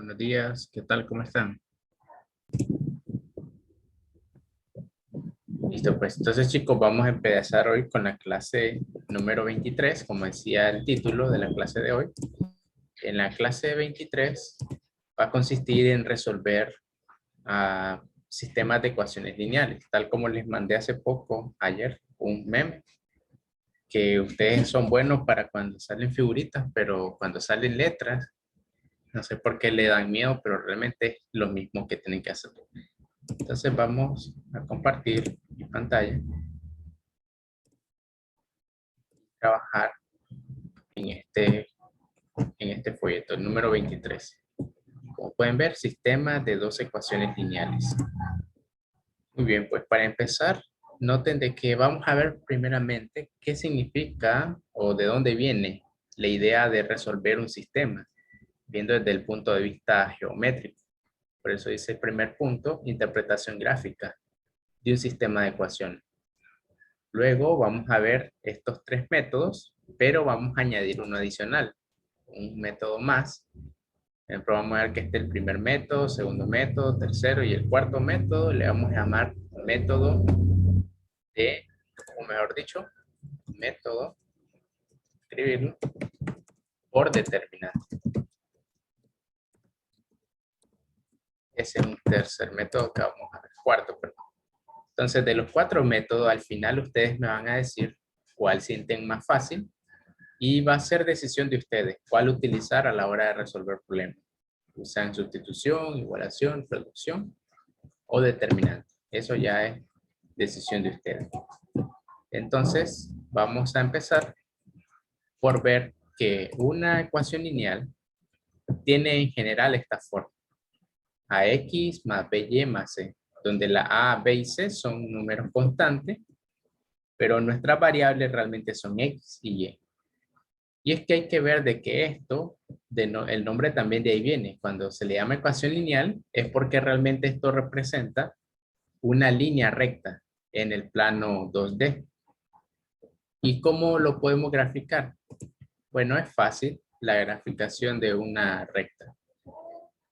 Buenos días, ¿qué tal? ¿Cómo están? Listo, pues entonces chicos, vamos a empezar hoy con la clase número 23, como decía el título de la clase de hoy. En la clase 23 va a consistir en resolver sistemas de ecuaciones lineales, tal como les mandé hace poco, ayer, un meme, que ustedes son buenos para cuando salen figuritas, pero cuando salen letras, no sé por qué le dan miedo, pero realmente es lo mismo que tienen que hacer. Entonces vamos a compartir mi pantalla, trabajar en este folleto, el número 23. Como pueden ver, sistema de dos ecuaciones lineales. Muy bien, pues para empezar, noten de que vamos a ver primeramente qué significa o de dónde viene la idea de resolver un sistema, viendo desde el punto de vista geométrico. Por eso dice el primer punto, interpretación gráfica de un sistema de ecuaciones. Luego vamos a ver estos tres métodos, pero vamos a añadir uno adicional, un método más. Por ejemplo, vamos a ver que este es el primer método, segundo método, tercero y el cuarto método le vamos a llamar método de, o mejor dicho, método, escribirlo, por determinante. Ese es un tercer método que vamos a ver, cuarto, perdón. Entonces, de los cuatro métodos, al final ustedes me van a decir cuál sienten más fácil y va a ser decisión de ustedes cuál utilizar a la hora de resolver problemas. Usan sustitución, igualación, reducción o determinante. Eso ya es decisión de ustedes. Entonces, vamos a empezar por ver que una ecuación lineal tiene en general esta forma. AX más BY más C, donde la A, B y C son números constantes, pero nuestras variables realmente son X y Y. Y es que hay que ver de que esto, el nombre también de ahí viene. Cuando se le llama ecuación lineal, es porque realmente esto representa una línea recta en el plano 2D. ¿Y cómo lo podemos graficar? Bueno, es fácil la graficación de una recta.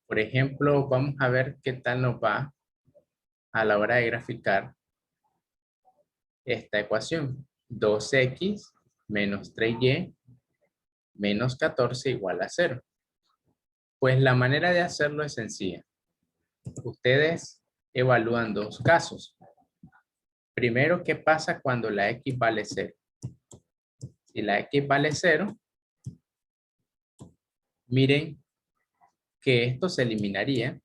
Por ejemplo, vamos a ver qué tal nos va a la hora de graficar esta ecuación. 2x menos 3y menos 14 igual a 0. Pues la manera de hacerlo es sencilla. Ustedes evalúan dos casos. Primero, ¿qué pasa cuando la x vale 0? Si la x vale 0, miren que esto se eliminaría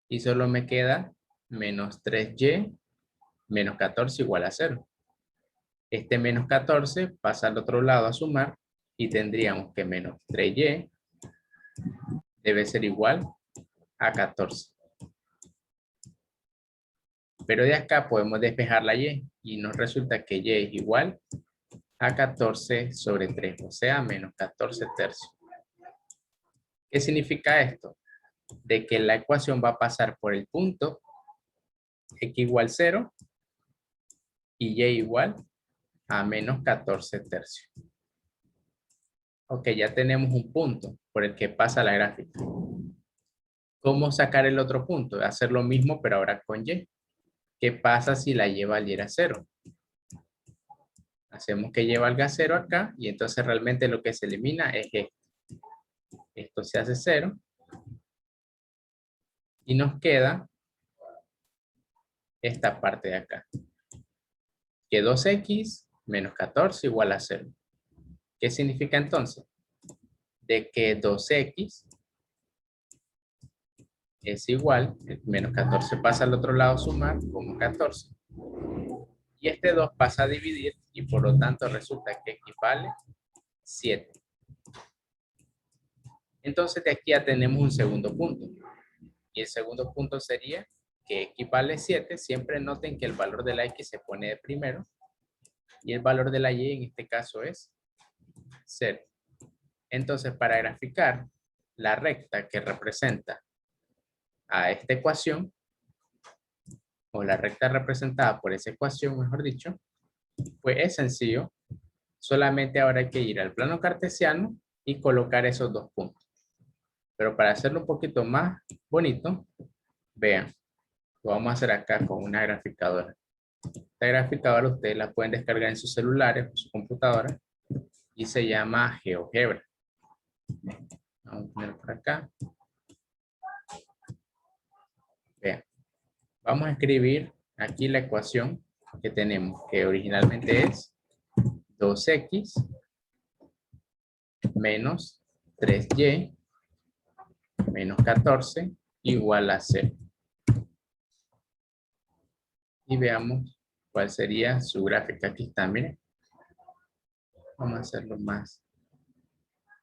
y solo me queda menos 3y menos 14 igual a 0. Este menos 14 pasa al otro lado a sumar y tendríamos que menos 3y debe ser igual a 14. Pero de acá podemos despejar la y nos resulta que y es igual a 14 sobre 3, o sea, menos 14 tercios. ¿Qué significa esto? De que la ecuación va a pasar por el punto x igual 0 y y igual a menos 14 tercios. Ok, ya tenemos un punto por el que pasa la gráfica. ¿Cómo sacar el otro punto? Hacer lo mismo, pero ahora con y. ¿Qué pasa si la y valiera 0? Hacemos que y valga 0 acá y entonces realmente lo que se elimina es esto. Esto se hace 0 y nos queda esta parte de acá. Que 2x menos 14 igual a 0. ¿Qué significa entonces? De que 2x es igual, menos 14 pasa al otro lado a sumar como 14. Y este 2 pasa a dividir y por lo tanto resulta que equivale 7. Entonces de aquí ya tenemos un segundo punto. Y el segundo punto sería que equivale 7. Siempre noten que el valor de la x se pone de primero. Y el valor de la y en este caso es 0. Entonces para graficar la recta que representa a esta ecuación, o la recta representada por esa ecuación, mejor dicho, pues es sencillo. Solamente ahora hay que ir al plano cartesiano y colocar esos dos puntos. Pero para hacerlo un poquito más bonito, vean, lo vamos a hacer acá con una graficadora. Esta graficadora ustedes la pueden descargar en sus celulares o su computadora y se llama GeoGebra. Vamos a poner por acá. Vean, vamos a escribir aquí la ecuación que tenemos, que originalmente es 2x menos 3y menos 14 igual a 0. Y veamos cuál sería su gráfica. Aquí está, miren. Vamos a hacerlo más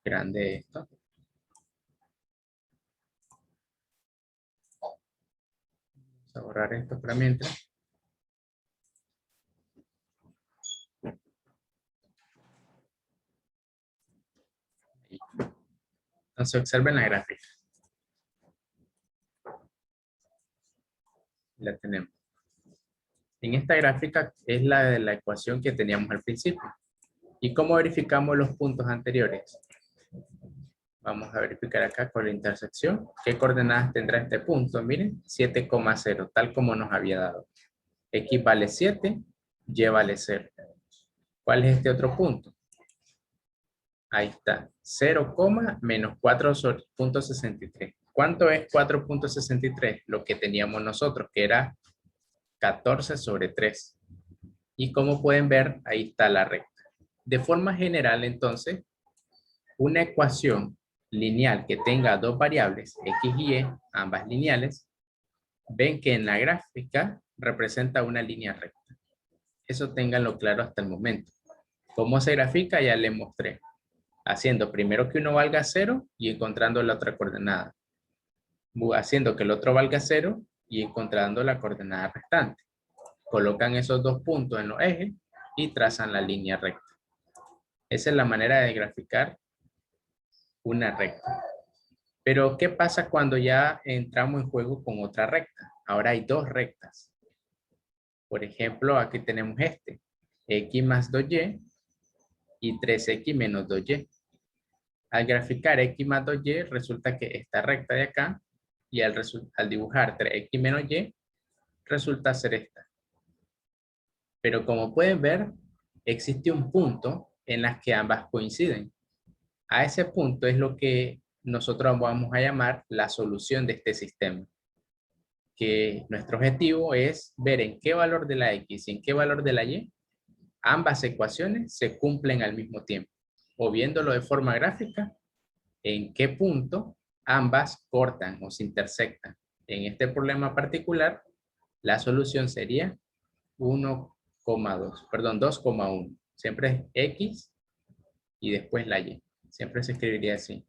grande esto. Vamos a borrar esto para mientras. Entonces observen la gráfica. La tenemos. En esta gráfica es la de la ecuación que teníamos al principio. ¿Y cómo verificamos los puntos anteriores? Vamos a verificar acá con la intersección. ¿Qué coordenadas tendrá este punto? Miren, 7,0, tal como nos había dado. X vale 7, Y vale 0. ¿Cuál es este otro punto? Ahí está, 0, menos 4.63. ¿Cuánto es 4.63? Lo que teníamos nosotros, que era 14/3. Y como pueden ver, ahí está la recta. De forma general, entonces, una ecuación lineal que tenga dos variables, x y y, ambas lineales, ven que en la gráfica representa una línea recta. Eso ténganlo claro hasta el momento. ¿Cómo se grafica? Ya les mostré. Haciendo primero que uno valga 0 y encontrando la otra coordenada. Haciendo que el otro valga 0 y encontrando la coordenada restante. Colocan esos dos puntos en los ejes y trazan la línea recta. Esa es la manera de graficar una recta. Pero, ¿qué pasa cuando ya entramos en juego con otra recta? Ahora hay dos rectas. Por ejemplo, aquí tenemos este. X más 2y y 3x menos 2y. Al graficar x más 2y, resulta que esta recta de acá, y al dibujar 3x menos y, resulta ser esta. Pero como pueden ver, existe un punto en las que ambas coinciden. A ese punto es lo que nosotros vamos a llamar la solución de este sistema. Que nuestro objetivo es ver en qué valor de la x y en qué valor de la y ambas ecuaciones se cumplen al mismo tiempo. O viéndolo de forma gráfica, en qué punto ambas cortan o se intersectan. En este problema particular, la solución sería 2,1. Siempre es x y después la y. Siempre se escribiría así.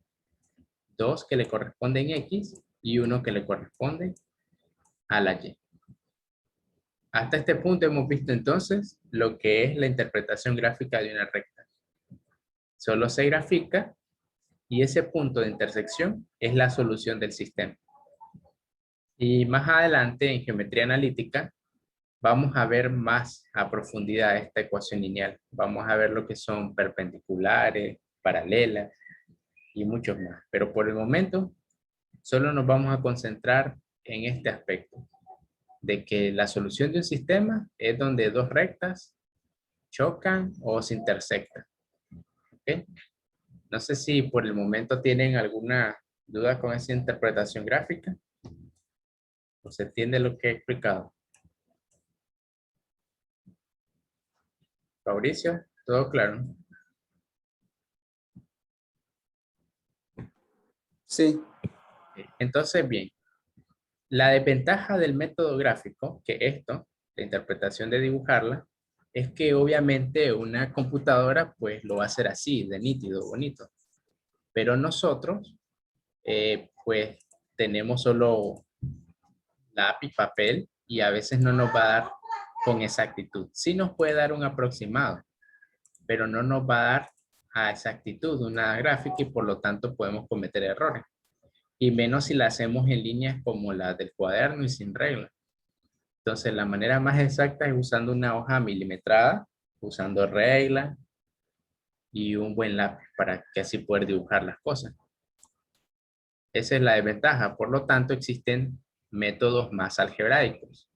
2 que le corresponden x y 1 que le corresponde a la y. Hasta este punto hemos visto entonces lo que es la interpretación gráfica de una recta. Solo se grafica y ese punto de intersección es la solución del sistema. Y más adelante en geometría analítica vamos a ver más a profundidad esta ecuación lineal. Vamos a ver lo que son perpendiculares, paralelas y muchos más. Pero por el momento solo nos vamos a concentrar en este aspecto, de que la solución de un sistema es donde dos rectas chocan o se intersectan. ¿Okay? No sé si por el momento tienen alguna duda con esa interpretación gráfica. ¿O se entiende lo que he explicado? Fabricio, ¿todo claro? Sí. Entonces, bien, la desventaja del método gráfico, que esto, la interpretación de dibujarla, es que obviamente una computadora pues lo va a hacer así, de nítido, bonito. Pero nosotros, pues tenemos solo lápiz, papel y a veces no nos va a dar con exactitud. Sí nos puede dar un aproximado, pero no nos va a dar a exactitud una gráfica y por lo tanto podemos cometer errores. Y menos si la hacemos en líneas como la del cuaderno y sin regla. Entonces la manera más exacta es usando una hoja milimetrada, usando regla y un buen lápiz para que así poder dibujar las cosas. Esa es la desventaja. Por lo tanto, existen métodos más algebraicos.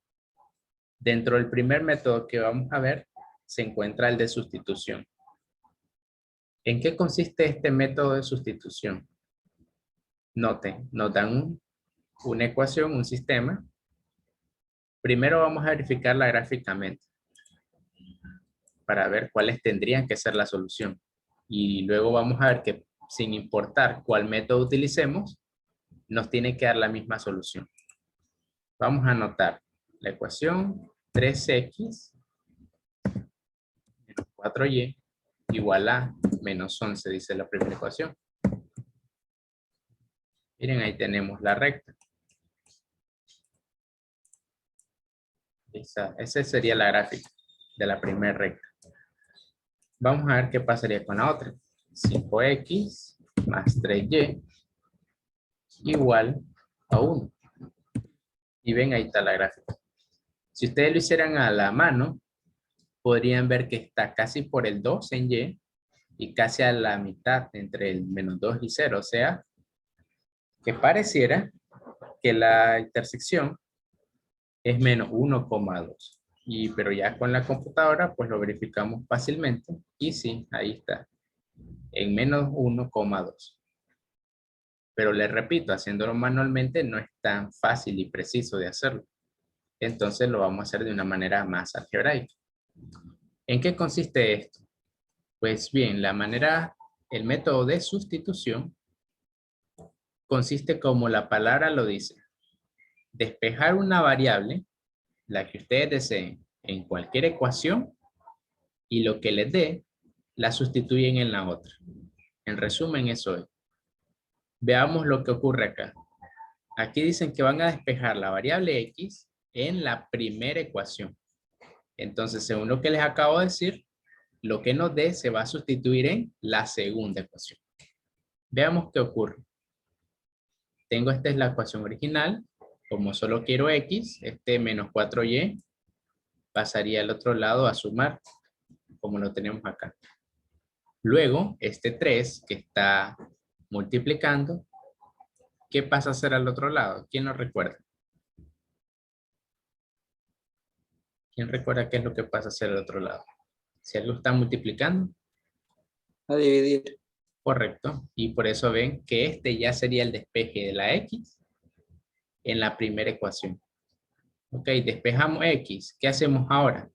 Dentro del primer método que vamos a ver, se encuentra el de sustitución. ¿En qué consiste este método de sustitución? Noten, nos dan una ecuación, un sistema. Primero vamos a verificarla gráficamente para ver cuáles tendrían que ser la solución. Y luego vamos a ver que sin importar cuál método utilicemos, nos tiene que dar la misma solución. Vamos a anotar la ecuación 3x menos 4y igual a menos 11, dice la primera ecuación. Miren, ahí tenemos la recta. Esa sería la gráfica de la primera recta. Vamos a ver qué pasaría con la otra. 5x más 3y igual a 1. Y ven, ahí está la gráfica. Si ustedes lo hicieran a la mano, podrían ver que está casi por el 2 en y y casi a la mitad entre el menos 2 y 0. O sea, que pareciera que la intersección es menos 1,2. Pero ya con la computadora, pues lo verificamos fácilmente. Y sí, ahí está. En menos 1,2. Pero les repito, haciéndolo manualmente no es tan fácil y preciso de hacerlo. Entonces lo vamos a hacer de una manera más algebraica. ¿En qué consiste esto? Pues bien, el método de sustitución consiste como la palabra lo dice. Despejar una variable, la que ustedes deseen, en cualquier ecuación y lo que les dé, la sustituyen en la otra. En resumen, eso es. Veamos lo que ocurre acá. Aquí dicen que van a despejar la variable x en la primera ecuación. Entonces, según lo que les acabo de decir, lo que nos dé se va a sustituir en la segunda ecuación. Veamos qué ocurre. Esta es la ecuación original. Como solo quiero x, este menos 4y pasaría al otro lado a sumar, como lo tenemos acá. Luego, este 3 que está multiplicando, ¿qué pasa a ser al otro lado? ¿Quién lo recuerda? ¿Quién recuerda qué es lo que pasa a ser al otro lado? Si algo está multiplicando. A dividir. Correcto. Y por eso ven que este ya sería el despeje de la x en la primera ecuación. Ok, despejamos x. ¿Qué hacemos ahora?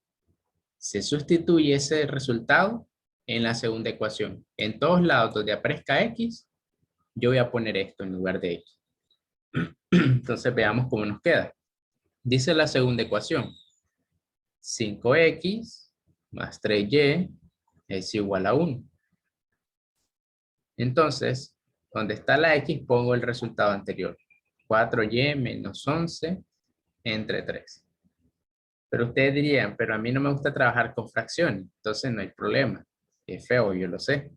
Se sustituye ese resultado en la segunda ecuación. En todos lados donde aparezca x, yo voy a poner esto en lugar de x. Entonces veamos cómo nos queda. Dice la segunda ecuación. 5x más 3y es igual a 1. Entonces, donde está la x, pongo el resultado anterior. 4y menos 11 entre 3. Pero ustedes dirían, pero a mí no me gusta trabajar con fracciones, entonces no hay problema. Es feo, yo lo sé.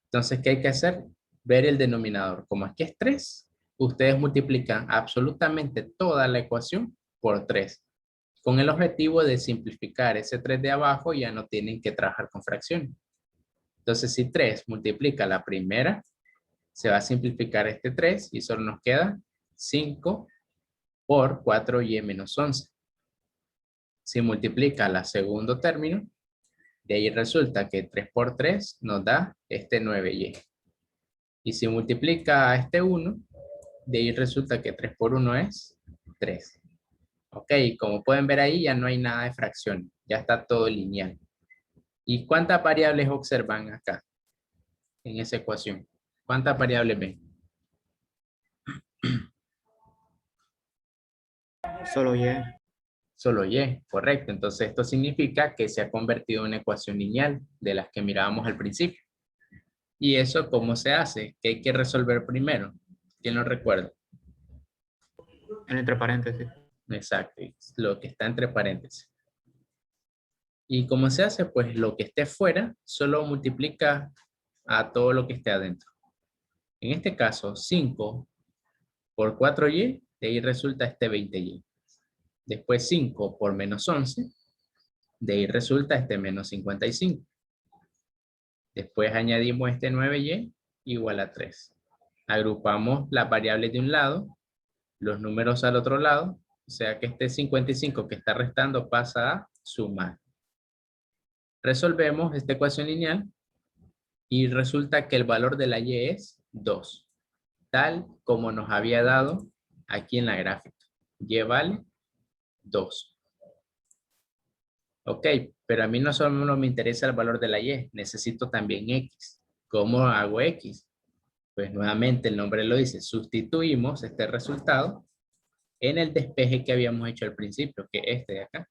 Entonces, ¿qué hay que hacer? Ver el denominador. Como aquí es 3, ustedes multiplican absolutamente toda la ecuación por 3. Con el objetivo de simplificar ese 3 de abajo, ya no tienen que trabajar con fracciones. Entonces, si 3 multiplica la primera, se va a simplificar este 3 y solo nos queda 5 por 4y menos 11. Si multiplica la segundo término, de ahí resulta que 3 por 3 nos da este 9y. Y si multiplica a este 1, de ahí resulta que 3 por 1 es 3. Ok, como pueden ver ahí ya no hay nada de fracción, ya está todo lineal. ¿Y cuántas variables observan acá en esa ecuación? ¿Cuántas variables ven? Solo y. Solo y, correcto. Entonces esto significa que se ha convertido en una ecuación lineal de las que mirábamos al principio. ¿Y eso cómo se hace? ¿Qué hay que resolver primero? ¿Quién lo recuerda? Entre paréntesis. Exacto, lo que está entre paréntesis. ¿Y cómo se hace? Pues lo que esté fuera solo multiplica a todo lo que esté adentro. En este caso, 5 por 4y, de ahí resulta este 20y. Después 5 por menos 11, de ahí resulta este menos 55. Después añadimos este 9y igual a 3. Agrupamos las variables de un lado, los números al otro lado, o sea que este 55 que está restando pasa a sumar. Resolvemos esta ecuación lineal y resulta que el valor de la y es 2, tal como nos había dado aquí en la gráfica. Y vale 2. Ok, pero a mí no solo me interesa el valor de la y, necesito también x. ¿Cómo hago x? Pues nuevamente el nombre lo dice, sustituimos este resultado en el despeje que habíamos hecho al principio, que es este de acá,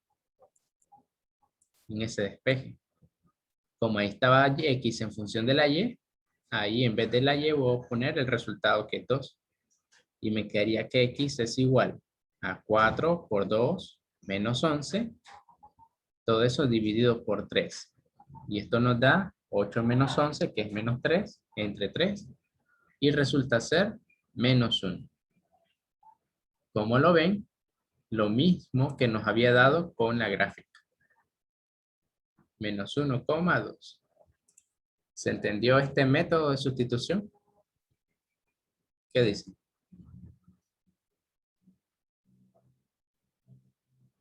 en ese despeje. Como ahí estaba x en función de la y, ahí en vez de la y voy a poner el resultado que es 2. Y me quedaría que x es igual a 4 por 2 menos 11. Todo eso dividido por 3. Y esto nos da 8 menos 11, que es menos 3, entre 3. Y resulta ser menos 1. Como lo ven, lo mismo que nos había dado con la gráfica. Menos 1,2. ¿Se entendió este método de sustitución? ¿Qué dicen?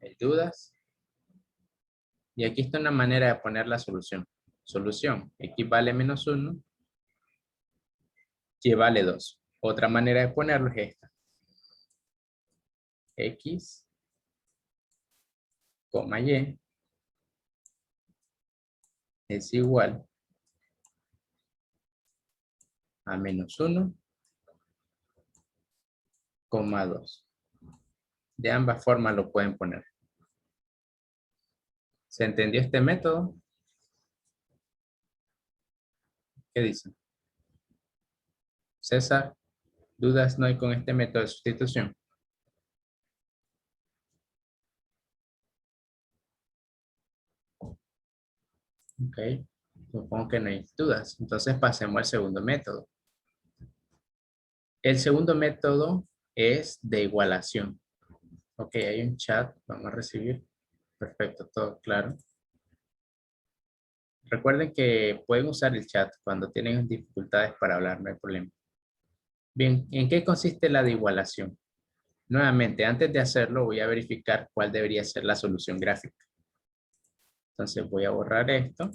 ¿Hay dudas? Y aquí está una manera de poner la solución. Solución, x vale menos 1, y vale 2. Otra manera de ponerlo es esta. X, coma y, es igual a menos 1,2. De ambas formas lo pueden poner. ¿Se entendió este método? ¿Qué dicen? César, ¿dudas no hay con este método de sustitución? Ok, supongo que no hay dudas. Entonces pasemos al segundo método. El segundo método es de igualación. Ok, hay un chat, vamos a recibir. Perfecto, todo claro. Recuerden que pueden usar el chat cuando tienen dificultades para hablar, no hay problema. Bien, ¿en qué consiste la de igualación? Nuevamente, antes de hacerlo, voy a verificar cuál debería ser la solución gráfica. Entonces voy a borrar esto.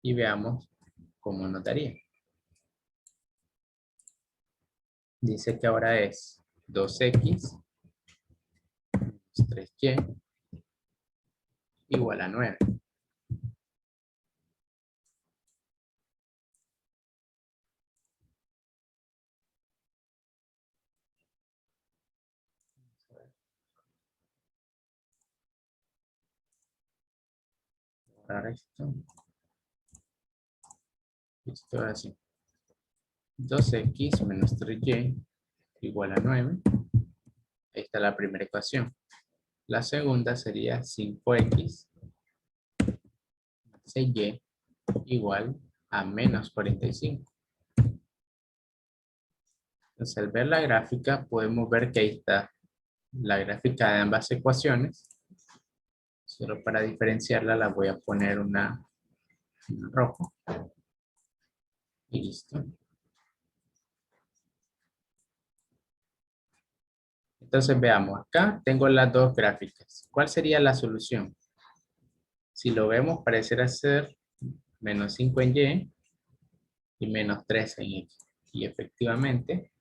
Y veamos cómo nos daría. Dice que ahora es 2x menos 3y igual a 9. Borrar esto. Listo, ahora sí. 2x menos 3y igual a 9. Ahí está la primera ecuación. La segunda sería 5x 6y igual a menos 45. Entonces, al ver la gráfica, podemos ver que ahí está la gráfica de ambas ecuaciones. Solo para diferenciarla, la voy a poner una en rojo. Y listo. Entonces veamos, acá tengo las dos gráficas. ¿Cuál sería la solución? Si lo vemos, parecerá ser menos 5 en y menos 3 en x. Y efectivamente,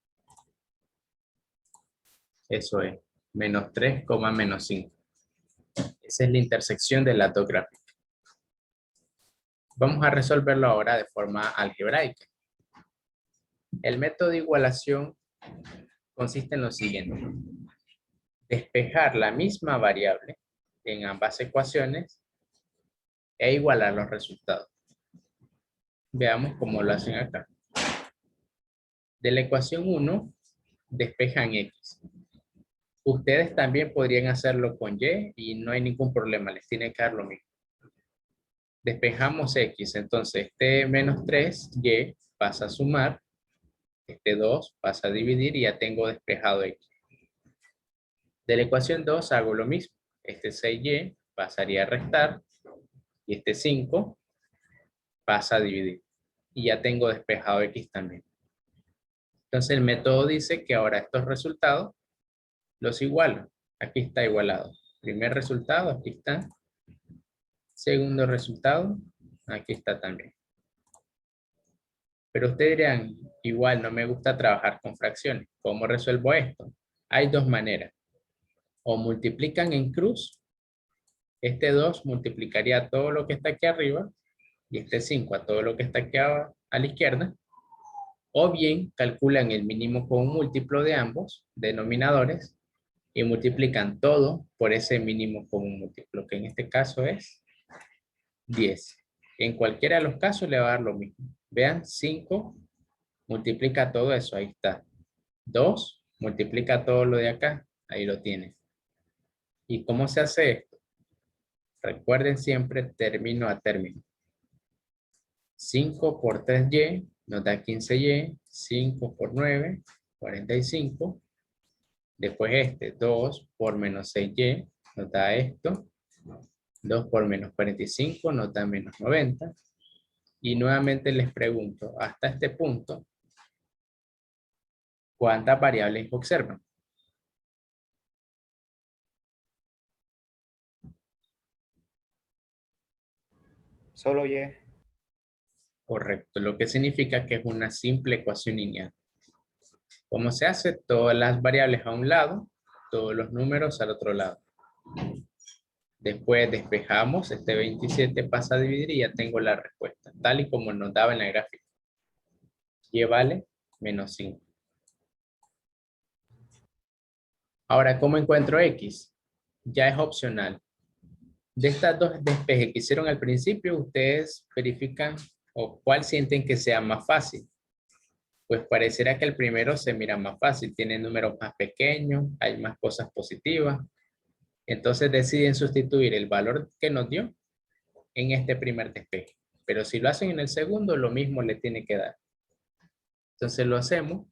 eso es menos 3, menos 5. Esa es la intersección de las dos gráficas. Vamos a resolverlo ahora de forma algebraica. El método de igualación consiste en lo siguiente. Despejar la misma variable en ambas ecuaciones e igualar los resultados. Veamos cómo lo hacen acá. De la ecuación 1, despejan x. Ustedes también podrían hacerlo con y no hay ningún problema, les tiene que dar lo mismo. Despejamos x, entonces este menos 3y pasa a sumar, este 2 pasa a dividir y ya tengo despejado x. De la ecuación 2 hago lo mismo. Este 6y pasaría a restar y este 5 pasa a dividir. Y ya tengo despejado X también. Entonces el método dice que ahora estos resultados los igualo. Aquí está igualado. Primer resultado, aquí está. Segundo resultado, aquí está también. Pero ustedes dirán, igual no me gusta trabajar con fracciones. ¿Cómo resuelvo esto? Hay dos maneras. O multiplican en cruz. Este 2 multiplicaría todo lo que está aquí arriba. Y este 5 a todo lo que está aquí a la izquierda. O bien calculan el mínimo con un múltiplo de ambos denominadores y multiplican todo por ese mínimo común múltiplo, que en este caso es 10. En cualquiera de los casos le va a dar lo mismo. Vean, 5 multiplica todo eso, ahí está. 2 multiplica todo lo de acá, ahí lo tienen. ¿Y cómo se hace esto? Recuerden siempre término a término. 5 por 3y nos da 15y, 5 por 9, 45. Después este, 2 por menos 6y, nos da esto. 2 por menos 45 nos da menos 90. Y nuevamente les pregunto, hasta este punto, ¿cuántas variables observan? Solo Y. Correcto, lo que significa que es una simple ecuación lineal. ¿Cómo se hace? Todas las variables a un lado, todos los números al otro lado. Después despejamos, este 27 pasa a dividir y ya tengo la respuesta, tal y como nos daba en la gráfica. Y vale menos 5. Ahora, ¿cómo encuentro X? Ya es opcional. De estas dos despejes que hicieron al principio, ustedes verifican o cuál sienten que sea más fácil. Pues pareciera que el primero se mira más fácil, tiene números más pequeños, hay más cosas positivas. Entonces deciden sustituir el valor que nos dio en este primer despeje. Pero si lo hacen en el segundo, lo mismo le tiene que dar. Entonces lo hacemos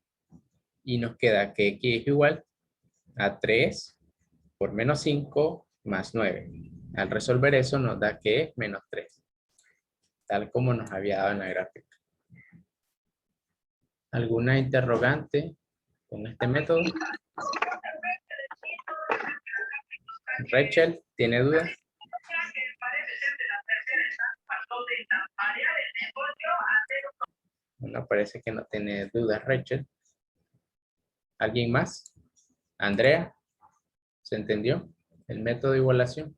y nos queda que X es igual a 3 por menos 5 más 9. Al resolver eso nos da que es menos 3. Tal como nos había dado en la gráfica. ¿Alguna interrogante con este método? Rachel, ¿tiene dudas? Bueno, parece que no tiene dudas, Rachel. ¿Alguien más? Andrea, ¿se entendió el método de igualación?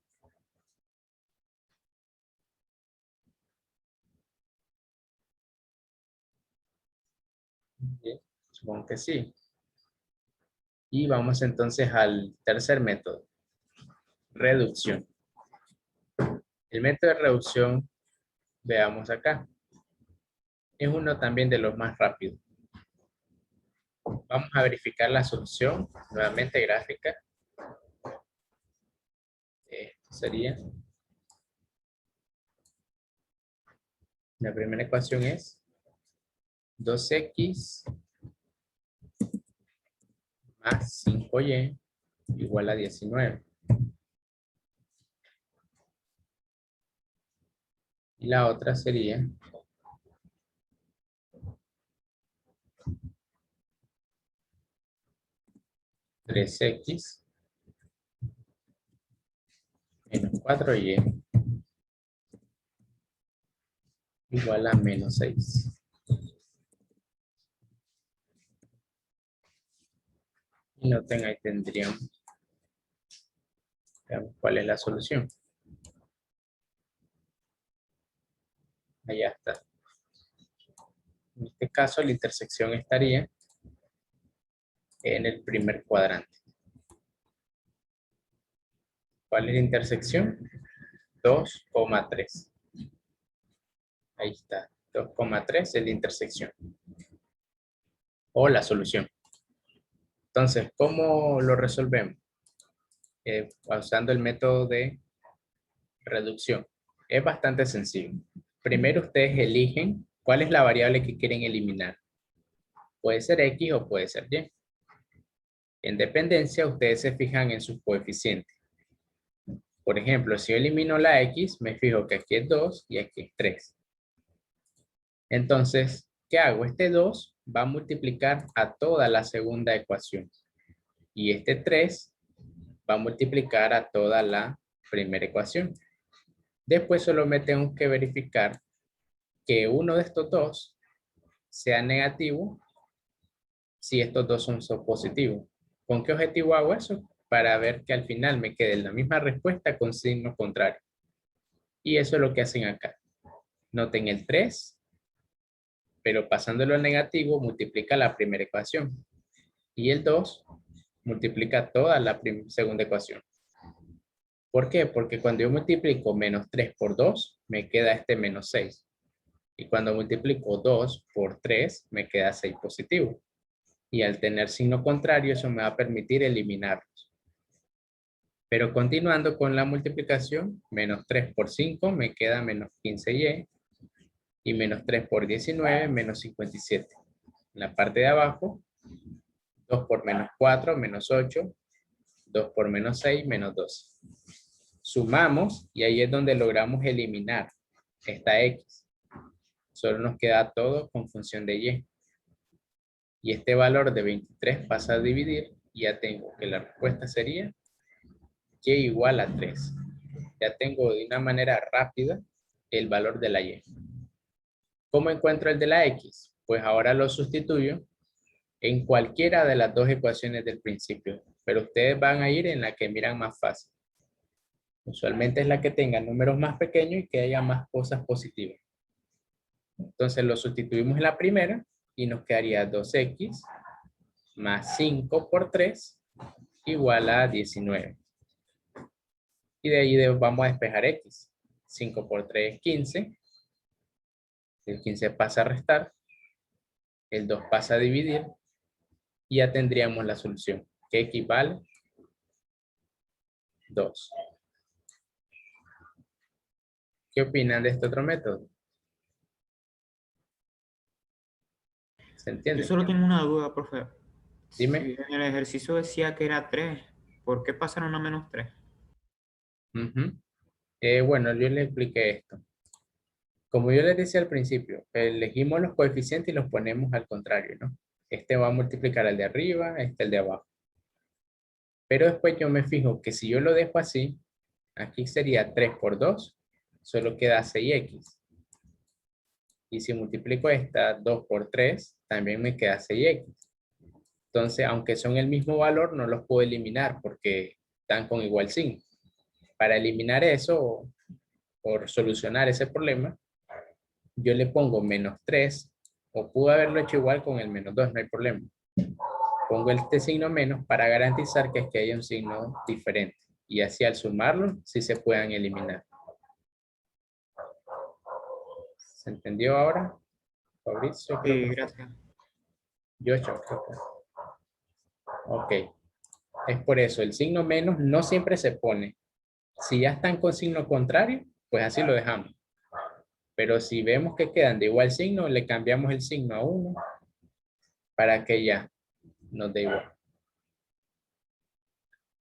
Bien, supongo que sí. Y vamos entonces al tercer método, reducción. El método de reducción, veamos acá, es uno también de los más rápidos. Vamos a verificar la solución, nuevamente gráfica. Esto sería, la primera ecuación es 2x más 5y igual a 19. Y la otra sería 3x menos 4y igual a menos 6. Y noten, ahí tendríamos, veamos cuál es la solución. Allá está. En este caso, la intersección estaría en el primer cuadrante. ¿Cuál es la intersección? 2,3. Ahí está. 2,3 es la intersección. O la solución. Entonces, ¿cómo lo resolvemos? Usando el método de reducción. Es bastante sencillo. Primero ustedes eligen cuál es la variable que quieren eliminar. Puede ser X o puede ser Y. En dependencia, ustedes se fijan en sus coeficientes. Por ejemplo, si yo elimino la X, me fijo que aquí es 2 y aquí es 3. Entonces, ¿qué hago? Este 2 va a multiplicar a toda la segunda ecuación. Y este 3 va a multiplicar a toda la primera ecuación. Después solo me tengo que verificar que uno de estos dos sea negativo si estos dos son positivos. ¿Con qué objetivo hago eso? Para ver que al final me quede la misma respuesta con signo contrario. Y eso es lo que hacen acá. Noten el 3, pero pasándolo a negativo multiplica la primera ecuación. Y el 2 multiplica toda la segunda ecuación. ¿Por qué? Porque cuando yo multiplico menos 3 por 2, me queda este menos 6. Y cuando multiplico 2 por 3, me queda 6 positivo. Y al tener signo contrario, eso me va a permitir eliminarlos. Pero continuando con la multiplicación, menos 3 por 5 me queda menos 15y. Y menos 3 por 19, menos 57. En la parte de abajo, 2 por menos 4, menos 8. 2 por menos 6, menos 12. Sumamos y ahí es donde logramos eliminar esta x. Solo nos queda todo con función de y. Y este valor de 23 pasa a dividir y ya tengo que la respuesta sería y igual a 3. Ya tengo de una manera rápida el valor de la y. ¿Cómo encuentro el de la x? Pues ahora lo sustituyo en cualquiera de las dos ecuaciones del principio, pero ustedes van a ir en la que miran más fácil. Usualmente es la que tenga números más pequeños y que haya más cosas positivas. Entonces lo sustituimos en la primera y nos quedaría 2x más 5 por 3 igual a 19. Y de ahí vamos a despejar x. 5 por 3 es 15. El 15 pasa a restar. El 2 pasa a dividir. Y ya tendríamos la solución, que equivale 2. ¿Qué opinan de este otro método? ¿Se Yo entiende? solo tengo una duda, profe. Dime. Si en el ejercicio decía que era 3, ¿por qué pasaron a menos 3? Ujú. Bueno, yo le expliqué esto. Como yo les decía al principio, elegimos los coeficientes y los ponemos al contrario, ¿no? Este va a multiplicar al de arriba, este el de abajo. Pero después yo me fijo que si yo lo dejo así, aquí sería 3 por 2, solo queda 6x. Y si multiplico esta 2 por 3, también me queda 6x. Entonces, aunque son el mismo valor, no los puedo eliminar porque están con igual signo. Para eliminar eso, o solucionar ese problema, yo le pongo menos 3, o pude haberlo hecho igual con el menos 2, no hay problema. Pongo este signo menos para garantizar que haya un signo diferente. Y así al sumarlo, sí se puedan eliminar. ¿Se entendió ahora? Fabricio, creo Sí, que fue. gracias. Yocho, creo que fue. Ok. Es por eso, el signo menos no siempre se pone. Si ya están con signo contrario, pues así lo dejamos. Pero si vemos que quedan de igual signo, le cambiamos el signo a 1 para que ya nos dé igual.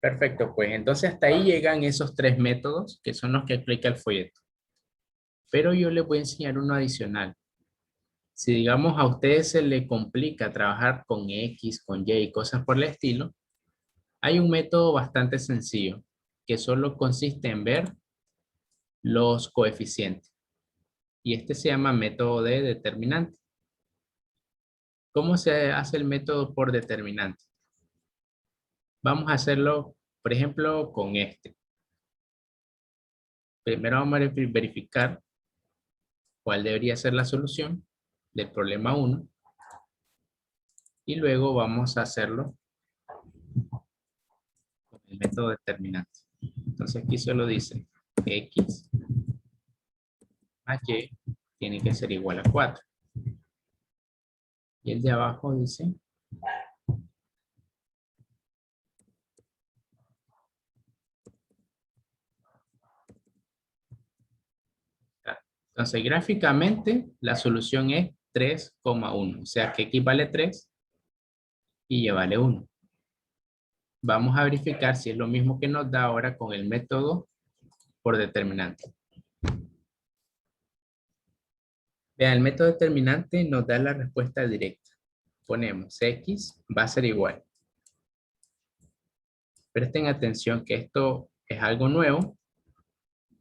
Perfecto, pues entonces hasta ahí llegan esos tres métodos que son los que explica el folleto. Pero yo les voy a enseñar uno adicional. Si digamos a ustedes se les complica trabajar con X, con Y y cosas por el estilo, hay un método bastante sencillo que solo consiste en ver los coeficientes. Y este se llama método de determinante. ¿Cómo se hace el método por determinante? Vamos a hacerlo, por ejemplo, con este. Primero vamos a verificar cuál debería ser la solución del problema 1 y luego vamos a hacerlo con el método determinante. Entonces aquí solo dice x más y tiene que ser igual a 4. Y el de abajo dice entonces gráficamente la solución es 3,1, o sea que x vale 3 y y vale 1. Vamos a verificar si es lo mismo que nos da ahora con el método por determinante. Vean, el método determinante nos da la respuesta directa. Ponemos X va a ser igual. Presten atención que esto es algo nuevo.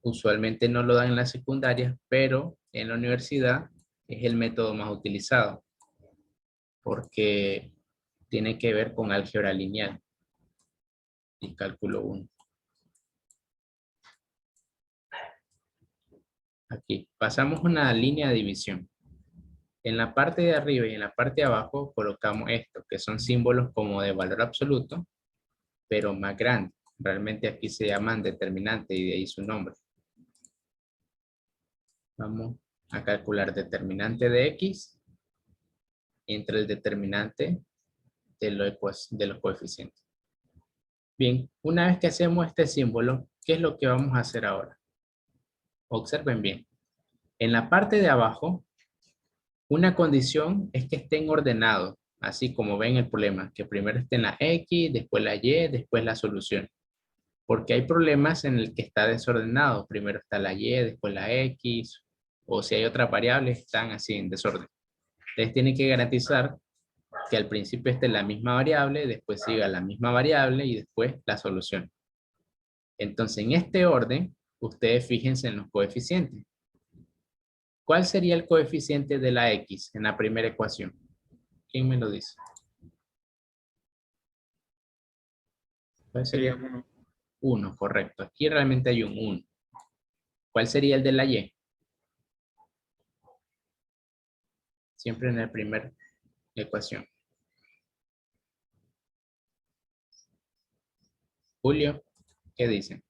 Usualmente no lo dan en la secundaria, pero en la universidad es el método más utilizado porque tiene que ver con álgebra lineal y cálculo 1. Aquí pasamos una línea de división. En la parte de arriba y en la parte de abajo colocamos esto, que son símbolos como de valor absoluto, pero más grande. Realmente aquí se llaman determinante y de ahí su nombre. Vamos a calcular determinante de X entre el determinante de los coeficientes. Bien, una vez que hacemos este símbolo, ¿qué es lo que vamos a hacer ahora? Observen bien. En la parte de abajo, una condición es que estén ordenados, así como ven el problema, que primero estén la X, después la Y, después la solución. Porque hay problemas en el que está desordenado. Primero está la Y, después la X, o si hay otras variables, están así en desorden. Ustedes tienen que garantizar que al principio esté la misma variable, después siga la misma variable y después la solución. Entonces, en este orden, ustedes fíjense en los coeficientes. ¿Cuál sería el coeficiente de la X en la primera ecuación? ¿Quién me lo dice? ¿Cuál Sería sería? 1. 1, correcto. Aquí realmente hay un 1. ¿Cuál sería el de la Y? Siempre en la primera ecuación. Julio, ¿qué dicen?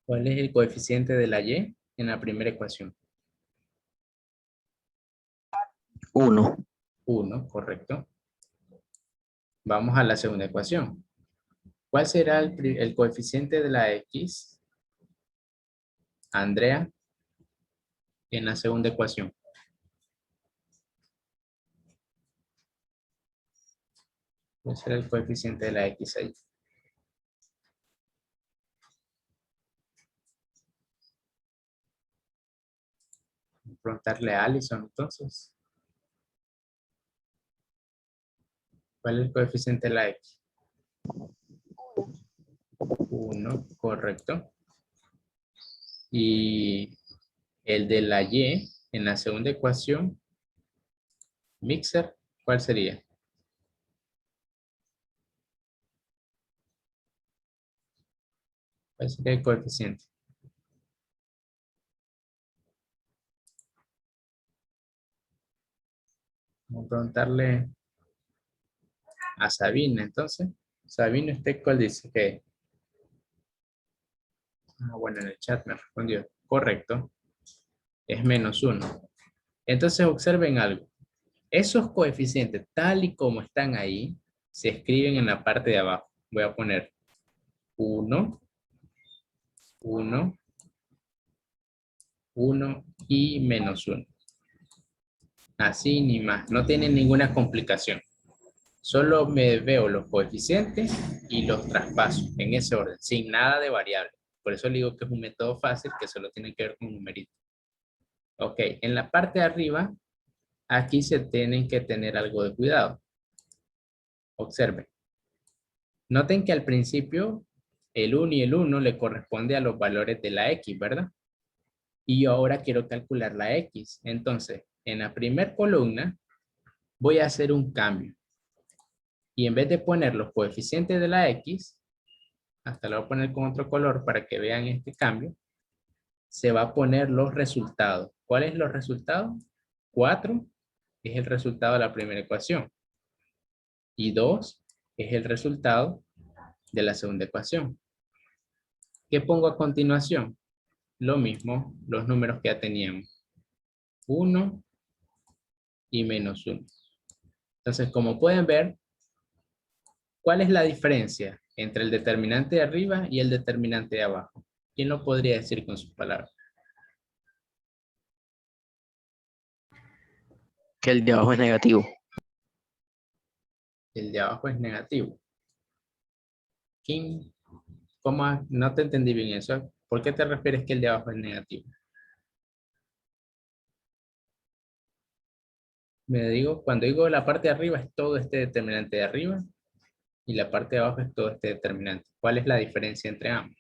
¿Cuál es el coeficiente de la Y en la primera ecuación? 1. 1, correcto. Vamos a la segunda ecuación. ¿Cuál será el coeficiente de la X, Andrea, en la segunda ecuación? ¿Cuál será el coeficiente de la X ahí? Voy a preguntarle a Alison entonces. ¿Cuál es el coeficiente de la X? 1, correcto. Y el de la Y en la segunda ecuación, mixer, ¿cuál sería? ¿Cuál sería el coeficiente? Vamos a preguntarle a Sabina entonces. Sabina, ¿usted cuál dice que? Bueno, en el chat me respondió. Correcto. Es -1. Entonces observen algo. Esos coeficientes, tal y como están ahí, se escriben en la parte de abajo. Voy a poner 1, 1, 1 y -1. Así ni más. No tienen ninguna complicación. Solo me veo los coeficientes y los traspaso en ese orden, sin nada de variable. Por eso le digo que es un método fácil que solo tiene que ver con numeritos. Ok, en la parte de arriba, aquí se tienen que tener algo de cuidado. Observen. Noten que al principio el 1 y el 1 le corresponde a los valores de la X, ¿verdad? Y yo ahora quiero calcular la X. Entonces, en la primera columna voy a hacer un cambio. Y en vez de poner los coeficientes de la X, hasta lo voy a poner con otro color para que vean este cambio, se va a poner los resultados. ¿Cuáles son los resultados? 4 es el resultado de la primera ecuación. Y 2 es el resultado de la segunda ecuación. ¿Qué pongo a continuación? Lo mismo, los números que ya teníamos. 1 y -1. Entonces, como pueden ver, ¿cuál es la diferencia entre el determinante de arriba y el determinante de abajo? ¿Quién lo podría decir con sus palabras? Que el de abajo es negativo. El de abajo es negativo. ¿Quién? ¿Cómo? No te entendí bien eso. ¿Por qué te refieres que el de abajo es negativo? Cuando digo la parte de arriba es todo este determinante de arriba y la parte de abajo es todo este determinante. ¿Cuál es la diferencia entre ambos?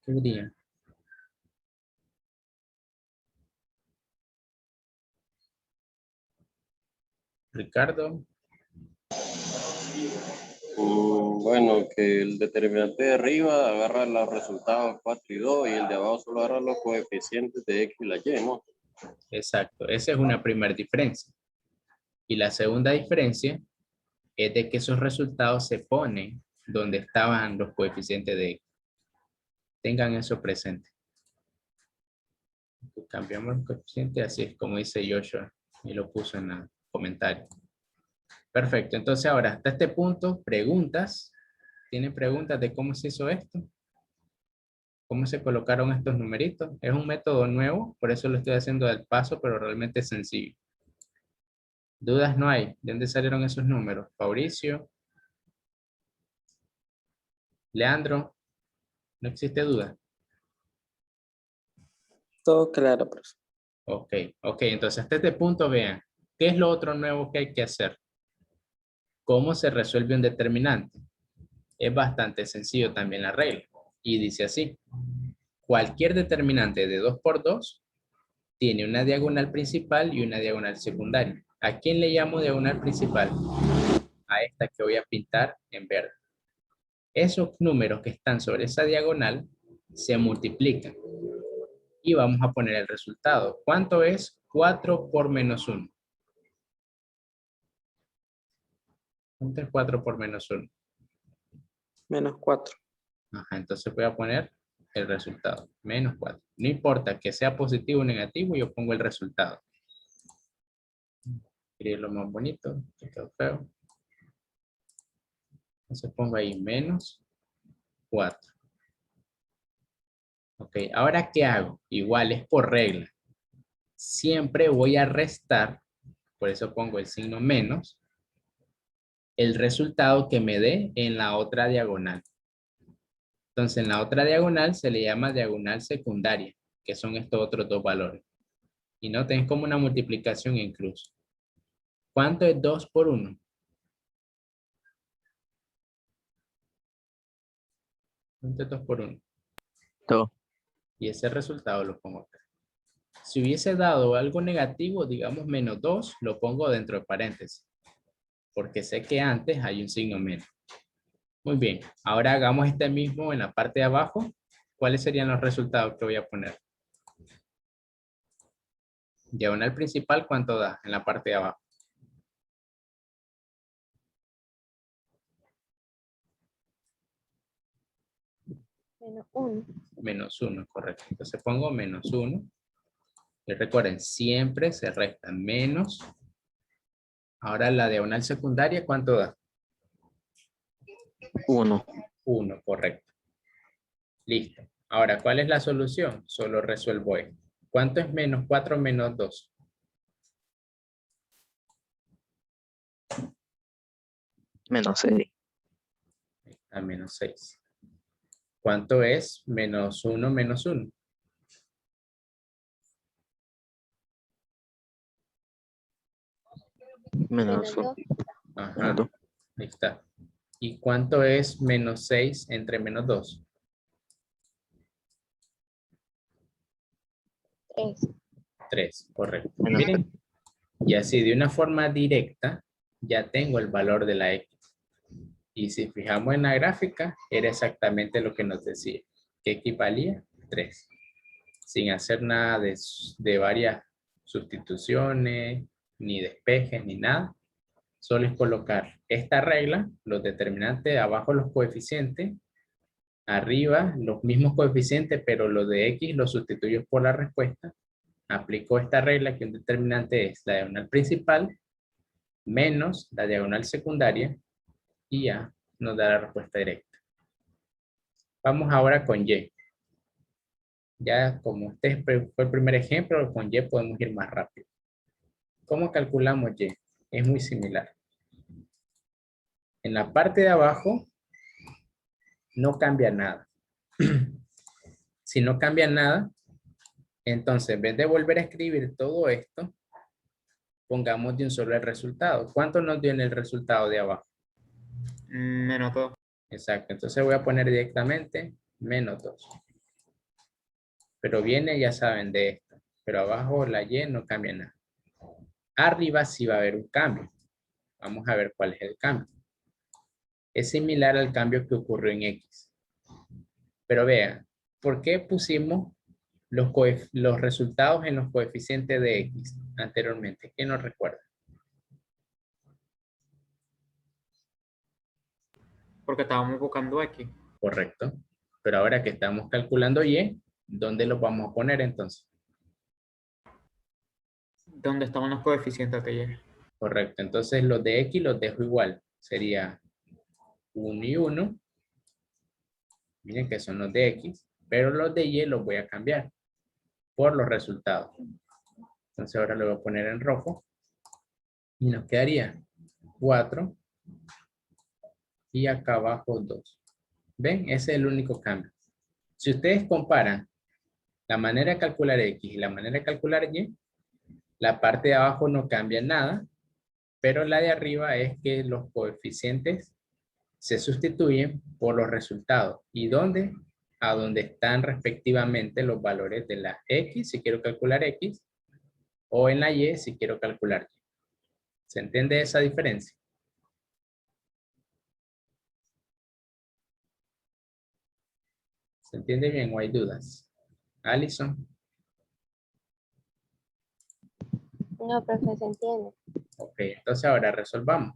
¿Qué diría? Ricardo, Bueno, que el determinante de arriba agarra los resultados 4 y 2 y el de abajo solo agarra los coeficientes de X y la Y, ¿no? exacto. Esa es una primera diferencia. Y la segunda diferencia es de que esos resultados se ponen donde estaban los coeficientes de X. Tengan eso presente. Cambiamos el coeficiente, así es como dice Joshua y lo puso en el comentario. Perfecto, entonces ahora hasta este punto, preguntas. ¿Tienen preguntas de cómo se hizo esto? ¿Cómo se colocaron estos numeritos? Es un método nuevo, por eso lo estoy haciendo del paso, pero realmente es sencillo. ¿Dudas no hay? ¿De dónde salieron esos números? Fabricio, Leandro, ¿no existe duda? Todo claro, profesor. Ok, entonces hasta este punto vean, ¿qué es lo otro nuevo que hay que hacer? ¿Cómo se resuelve un determinante? Es bastante sencillo también la regla. Y dice así, cualquier determinante de 2 por 2 tiene una diagonal principal y una diagonal secundaria. ¿A quién le llamo diagonal principal? A esta que voy a pintar en verde. Esos números que están sobre esa diagonal se multiplican. Y vamos a poner el resultado. ¿Cuánto es 4 por menos 1? ¿Cuánto es 4 por menos 1? -4. Ajá, entonces voy a poner el resultado. Menos 4. No importa que sea positivo o negativo, yo pongo el resultado. Escribirlo más bonito, que quedó feo. Entonces pongo ahí menos 4. Ok, ahora ¿qué hago? Igual es por regla. Siempre voy a restar, por eso pongo el signo menos, el resultado que me dé en la otra diagonal. Entonces en la otra diagonal se le llama diagonal secundaria, que son estos otros dos valores. Y noten como una multiplicación en cruz. ¿Cuánto es 2 por 1? ¿Cuánto es 2 por 1? 2. Y ese resultado lo pongo acá. Si hubiese dado algo negativo, digamos menos 2, lo pongo dentro de paréntesis. Porque sé que antes hay un signo menos. Muy bien, ahora hagamos este mismo en la parte de abajo. ¿Cuáles serían los resultados que voy a poner? Diagonal principal, ¿cuánto da en la parte de abajo? -1. Menos 1, correcto. Entonces pongo menos 1. Y recuerden, siempre se resta menos. Ahora la diagonal secundaria, ¿cuánto da? 1. 1, correcto. Listo. Ahora, ¿cuál es la solución? Solo resuelvo esto. ¿Cuánto es menos 4 menos 2? -6. A menos 6. ¿Cuánto es menos 1 menos 1? -2. Ajá, -2. ahí está. ¿Y cuánto es menos 6 entre menos 2? 3. 3, correcto. Y -3. miren, y así de una forma directa, ya tengo el valor de la X. Y si fijamos en la gráfica, era exactamente lo que nos decía, que equivalía 3. Sin hacer nada de varias sustituciones, ni despejes, ni nada. Solo es colocar esta regla, los determinantes, abajo los coeficientes, arriba los mismos coeficientes, pero los de X los sustituyo por la respuesta. Aplico esta regla que un determinante es la diagonal principal menos la diagonal secundaria y ya nos da la respuesta directa. Vamos ahora con Y. Ya como este fue el primer ejemplo, con Y podemos ir más rápido. ¿Cómo calculamos Y? Es muy similar. En la parte de abajo no cambia nada. Si no cambia nada, Entonces, en vez de volver a escribir todo esto, pongamos de un solo el resultado. ¿Cuánto nos dio en el resultado de abajo? Menos 2. Exacto. Entonces voy a poner directamente menos 2. Pero viene, ya saben, de esto. Pero abajo la Y no cambia nada. Arriba sí va a haber un cambio. Vamos a ver cuál es el cambio. Es similar al cambio que ocurrió en X. Pero vean, ¿por qué pusimos los resultados en los coeficientes de X anteriormente? ¿Quién nos recuerda? Porque estábamos buscando X. Correcto. Pero ahora que estamos calculando Y, ¿dónde los vamos a poner entonces? ¿Dónde estaban los coeficientes de Y? Correcto. Entonces los de X los dejo igual. Sería 1 y 1. Miren que son los de X. Pero los de Y los voy a cambiar por los resultados. Entonces ahora lo voy a poner en rojo. Y nos quedaría 4. Y acá abajo 2. ¿Ven? Ese es el único cambio. Si ustedes comparan la manera de calcular X y la manera de calcular Y, la parte de abajo no cambia nada, pero la de arriba es que los coeficientes se sustituyen por los resultados. ¿Y dónde? A donde están respectivamente los valores de la X, si quiero calcular X, o en la Y, si quiero calcular Y. ¿Se entiende esa diferencia? ¿Se entiende bien o hay dudas? Alison. No, profe, se entiende. Ok, entonces ahora resolvamos.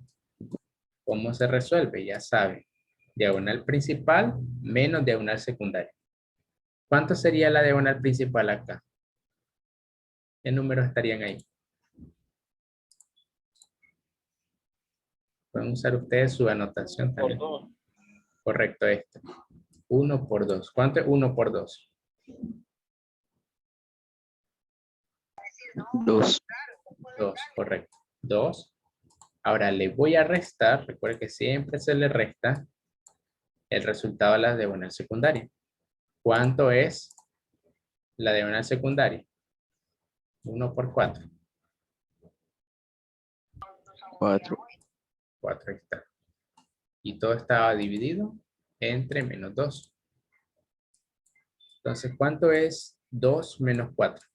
¿Cómo se resuelve? Ya saben. Diagonal principal menos diagonal secundaria. ¿Cuánto sería la diagonal principal acá? ¿Qué números estarían ahí? Pueden usar ustedes su anotación Por también. 2. Correcto, esto. 1 por 2. ¿Cuánto es 1 por 2? 2. 2, correcto. 2. Ahora le voy a restar, recuerde que siempre se le resta el resultado de la diagonal secundaria. ¿Cuánto es la diagonal secundaria? 1 por 4. 4. 4 está. Y todo estaba dividido entre menos 2. Entonces, ¿cuánto es 2 menos 4?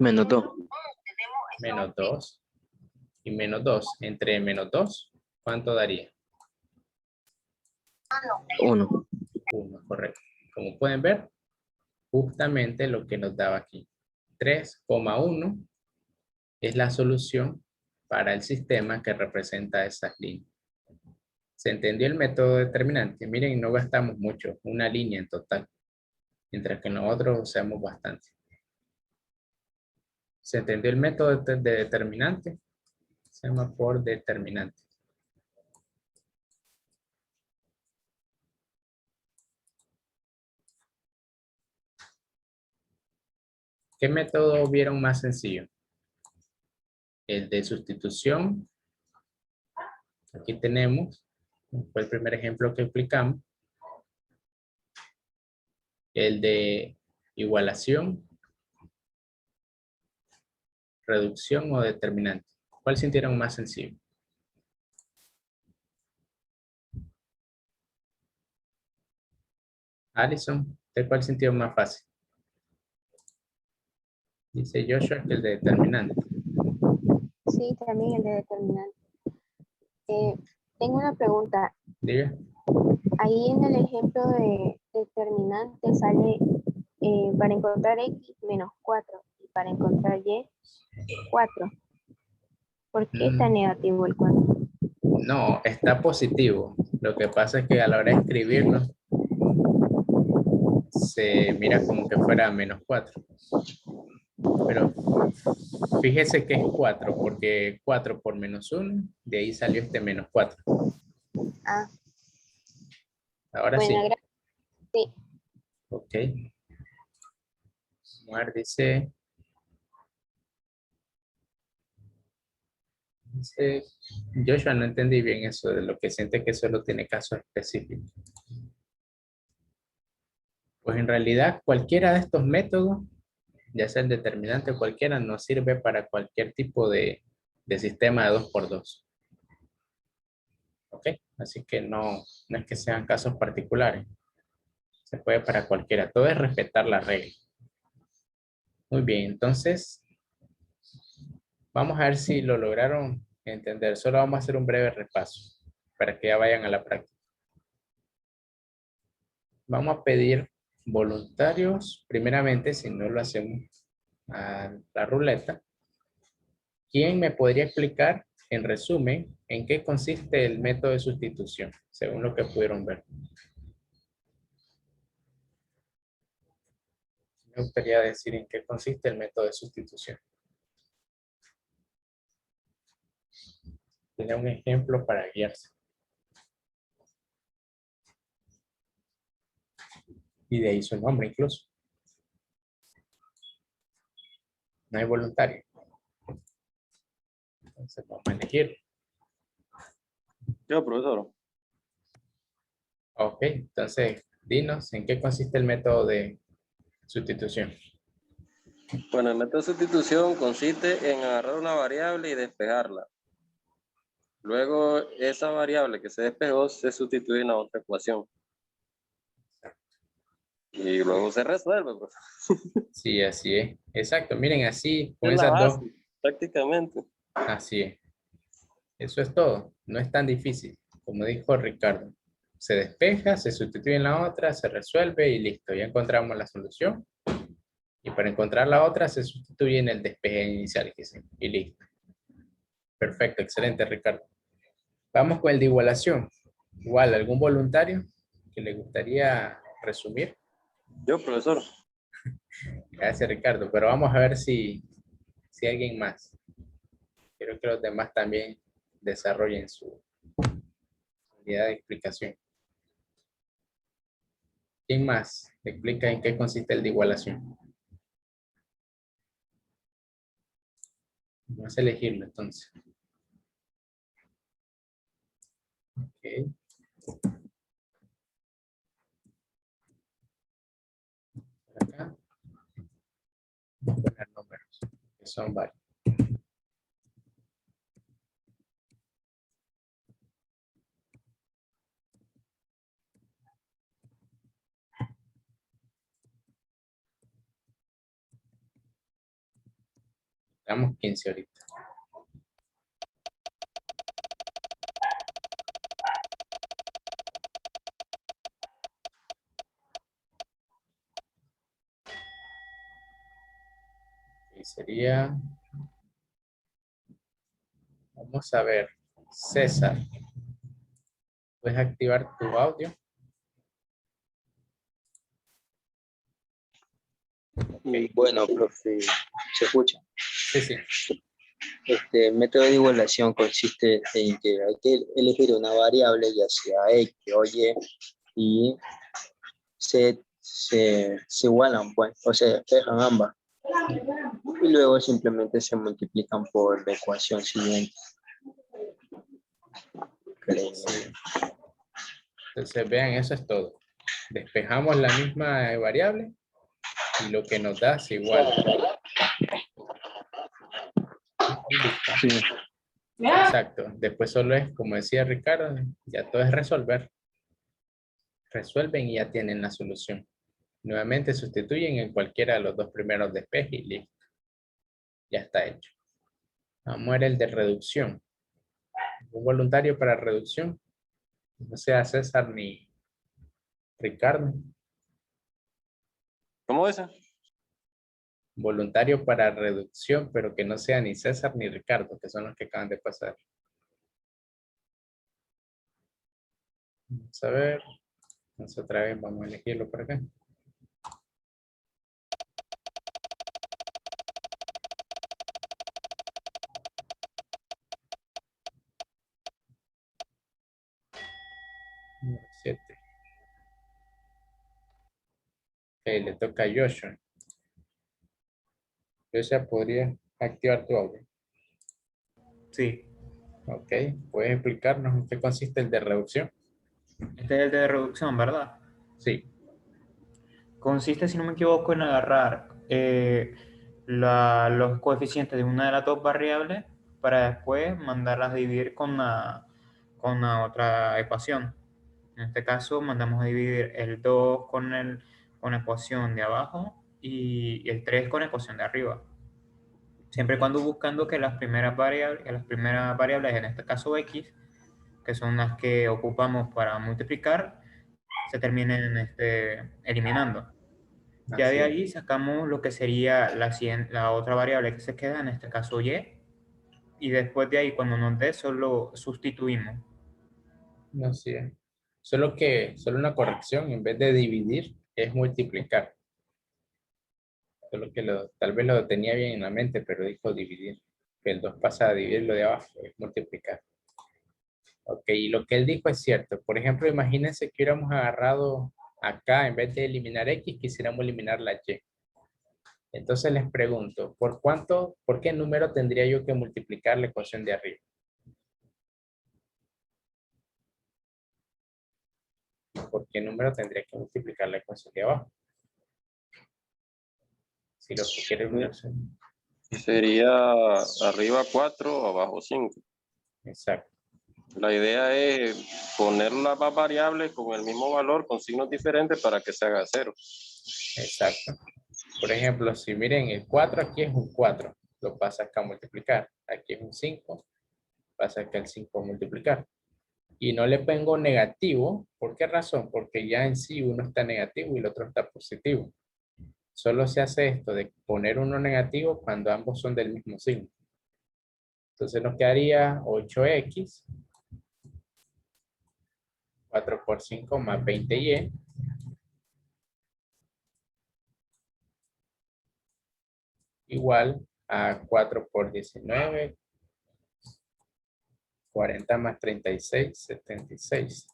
Menos 2. Menos 2 y menos 2. Entre menos 2, ¿cuánto daría? 1. 1, correcto. Como pueden ver, justamente lo que nos daba aquí. 3,1 es la solución para el sistema que representa esas líneas. ¿Se entendió el método determinante? Miren, no gastamos mucho, una línea en total, mientras que nosotros usamos bastante. ¿Se entendió el método de determinante? Se llama por determinante. ¿Qué método vieron más sencillo? El de sustitución. Aquí tenemos, fue el primer ejemplo que explicamos. El de igualación, reducción o determinante. ¿Cuál sintieron más sencillo? Alison, ¿de cuál sintió más fácil? Dice Joshua que el de determinante. Sí, también el de determinante. Tengo una pregunta. Diga. Ahí en el ejemplo de determinante sale para encontrar X menos 4 y para encontrar Y 4. ¿Por qué está negativo el 4? No, está positivo. Lo que pasa es que a la hora de escribirlo, se mira como que fuera menos 4. Pero fíjese que es 4, porque 4 por menos 1, de ahí salió este menos 4. Ah, Ahora bueno, sí. sí. Ok. Vamos a ver, dice, Joshua, no entendí bien eso de lo que siente que solo tiene casos específicos. Pues en realidad cualquiera de estos métodos, ya sea el determinante o cualquiera, nos sirve para cualquier tipo de sistema de 2x2. ¿Ok? Así que no es que sean casos particulares. Se puede para cualquiera. Todo es respetar la regla. Muy bien, entonces vamos a ver si lo lograron entender. Solo vamos a hacer un breve repaso para que ya vayan a la práctica. Vamos a pedir voluntarios, primeramente, si no lo hacemos a la ruleta. ¿Quién me podría explicar, en resumen, en qué consiste el método de sustitución, según lo que pudieron ver? Me gustaría decir en qué consiste el método de sustitución. Tiene un ejemplo para guiarse. Y de ahí su nombre incluso. No hay voluntario. Entonces vamos a elegir. Yo, profesor. Ok, entonces dinos en qué consiste el método de sustitución. Bueno, el método de sustitución consiste en agarrar una variable y despejarla. Luego, esa variable que se despejó se sustituye en la otra ecuación. Y luego se resuelve, pues. Sí, así es. Exacto, miren, así, con Es la esas dos, base, prácticamente. así es. Eso es todo. No es tan difícil. Como dijo Ricardo, se despeja, se sustituye en la otra, se resuelve y listo. Ya encontramos la solución. Y para encontrar la otra, se sustituye en el despeje inicial que hicimos. Y listo. Perfecto, excelente, Ricardo. Vamos con el de igualación. Igual, ¿algún voluntario que le gustaría resumir? Yo, profesor. Gracias, Ricardo. Pero vamos a ver si alguien más. Quiero que los demás también desarrollen su habilidad de explicación. ¿Quién más explica en qué consiste el de igualación? Vamos a elegirlo entonces. Ok. Por acá. Vamos a poner números, que son varios. Damos 15 ahorita. Y sería, vamos a ver, César, ¿puedes activar tu audio? Bueno, profe, ¿se escucha? Sí, sí. El método de igualación consiste en que hay que elegir una variable, ya sea X o Y, y se igualan, pues, o se despejan ambas. Y luego simplemente se multiplican por la ecuación siguiente. Sí. Entonces, vean, eso es todo. Despejamos la misma variable y lo que nos da es igual. Y listo. Sí. Exacto. Después solo es, como decía Ricardo, ya todo es resolver. Resuelven y ya tienen la solución. Nuevamente sustituyen en cualquiera de los dos primeros despejes y listo. Ya está hecho. Vamos a ver el de reducción. Un voluntario para reducción. No sea César ni Ricardo. ¿Cómo es? Voluntario para reducción, pero que no sea ni César ni Ricardo, que son los que acaban de pasar. Vamos a ver. Entonces otra vez vamos a elegirlo por acá. Número 7. Ok, le toca a Joshua. Joshua, ¿podría activar tu audio? Sí. Ok, ¿puedes explicarnos en qué consiste el de reducción? Este es el de reducción, ¿verdad? Sí. Consiste, si no me equivoco, en agarrar los coeficientes de una de las dos variables para después mandarlas a dividir con la otra ecuación. En este caso, mandamos a dividir el 2 con la ecuación de abajo y el 3 con la ecuación de arriba. Siempre y cuando buscando que las primeras variables, en este caso x, que son las que ocupamos para multiplicar, se terminen eliminando. Ya de Así es. ahí sacamos lo que sería la otra variable que se queda, en este caso y después de ahí, cuando nos dé, solo sustituimos. Así es. Solo una corrección, en vez de dividir, es multiplicar. Solo que tal vez lo tenía bien en la mente, pero dijo dividir. Que el 2 pasa a dividir lo de abajo, es multiplicar. Ok, y lo que él dijo es cierto. Por ejemplo, imagínense que hubiéramos agarrado acá, en vez de eliminar X, quisiéramos eliminar la Y. Entonces les pregunto, por qué número tendría yo que multiplicar la ecuación de arriba? ¿Por qué número tendría que multiplicar la ecuación de abajo? Si lo que quiere una opción. Sería arriba 4, abajo 5. Exacto. La idea es poner las dos variables con el mismo valor, con signos diferentes para que se haga 0. Exacto. Por ejemplo, si miren el 4 aquí es un 4, lo pasa acá a multiplicar. Aquí es un 5, pasa acá el 5 a multiplicar. Y no le pongo negativo, ¿por qué razón? Porque ya en sí uno está negativo y el otro está positivo. Solo se hace esto de poner uno negativo cuando ambos son del mismo signo. Entonces nos quedaría 8x, 4 por 5 más 20y, igual a 4 por 19, 40 más 36, 76.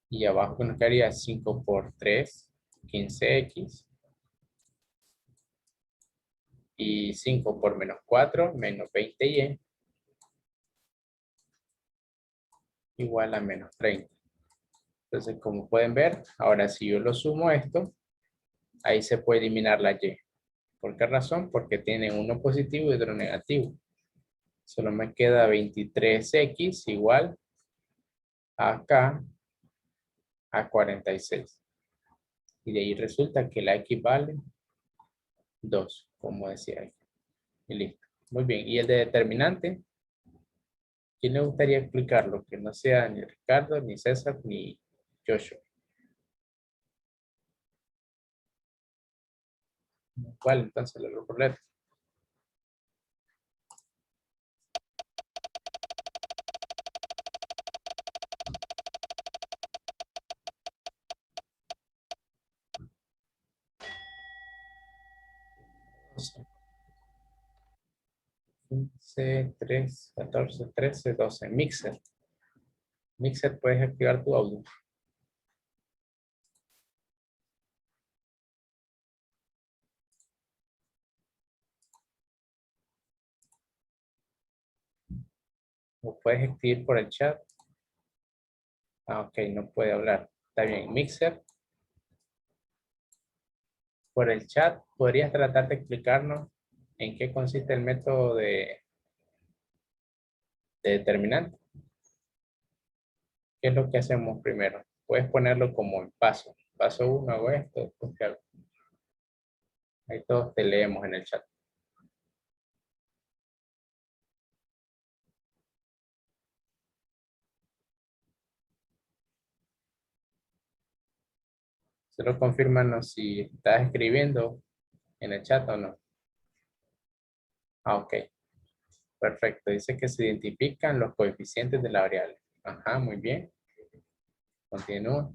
Y abajo nos quedaría 5 por 3, 15x. Y 5 por menos 4, menos 20y. Igual a menos 30. Entonces, como pueden ver, ahora si yo lo sumo esto, ahí se puede eliminar la y. ¿Por qué razón? Porque tienen uno positivo y otro negativo. Solo me queda 23x igual acá a 46. Y de ahí resulta que la x vale 2, como decía ahí. Y listo. Muy bien. ¿Y el de determinante? ¿Quién le gustaría explicarlo? Que no sea ni Ricardo, ni César, ni Joshua. ¿Cuál entonces la ruleta? Doce, 15, 3, 14, 13, 12. Mixer. Mixer, puedes activar tu audio. O puedes escribir por el chat. Ah, ok, no puede hablar. Está bien. Mixer. Por el chat, ¿podrías tratar de explicarnos en qué consiste el método de determinante? ¿Qué es lo que hacemos primero? Puedes ponerlo como en paso. Paso 1 hago esto, después ¿qué hago? Ahí todos te leemos en el chat. Solo confírmanos si estás escribiendo en el chat o no. Ah, ok. Perfecto. Dice que se identifican los coeficientes de la variable. Ajá, muy bien. Continúa.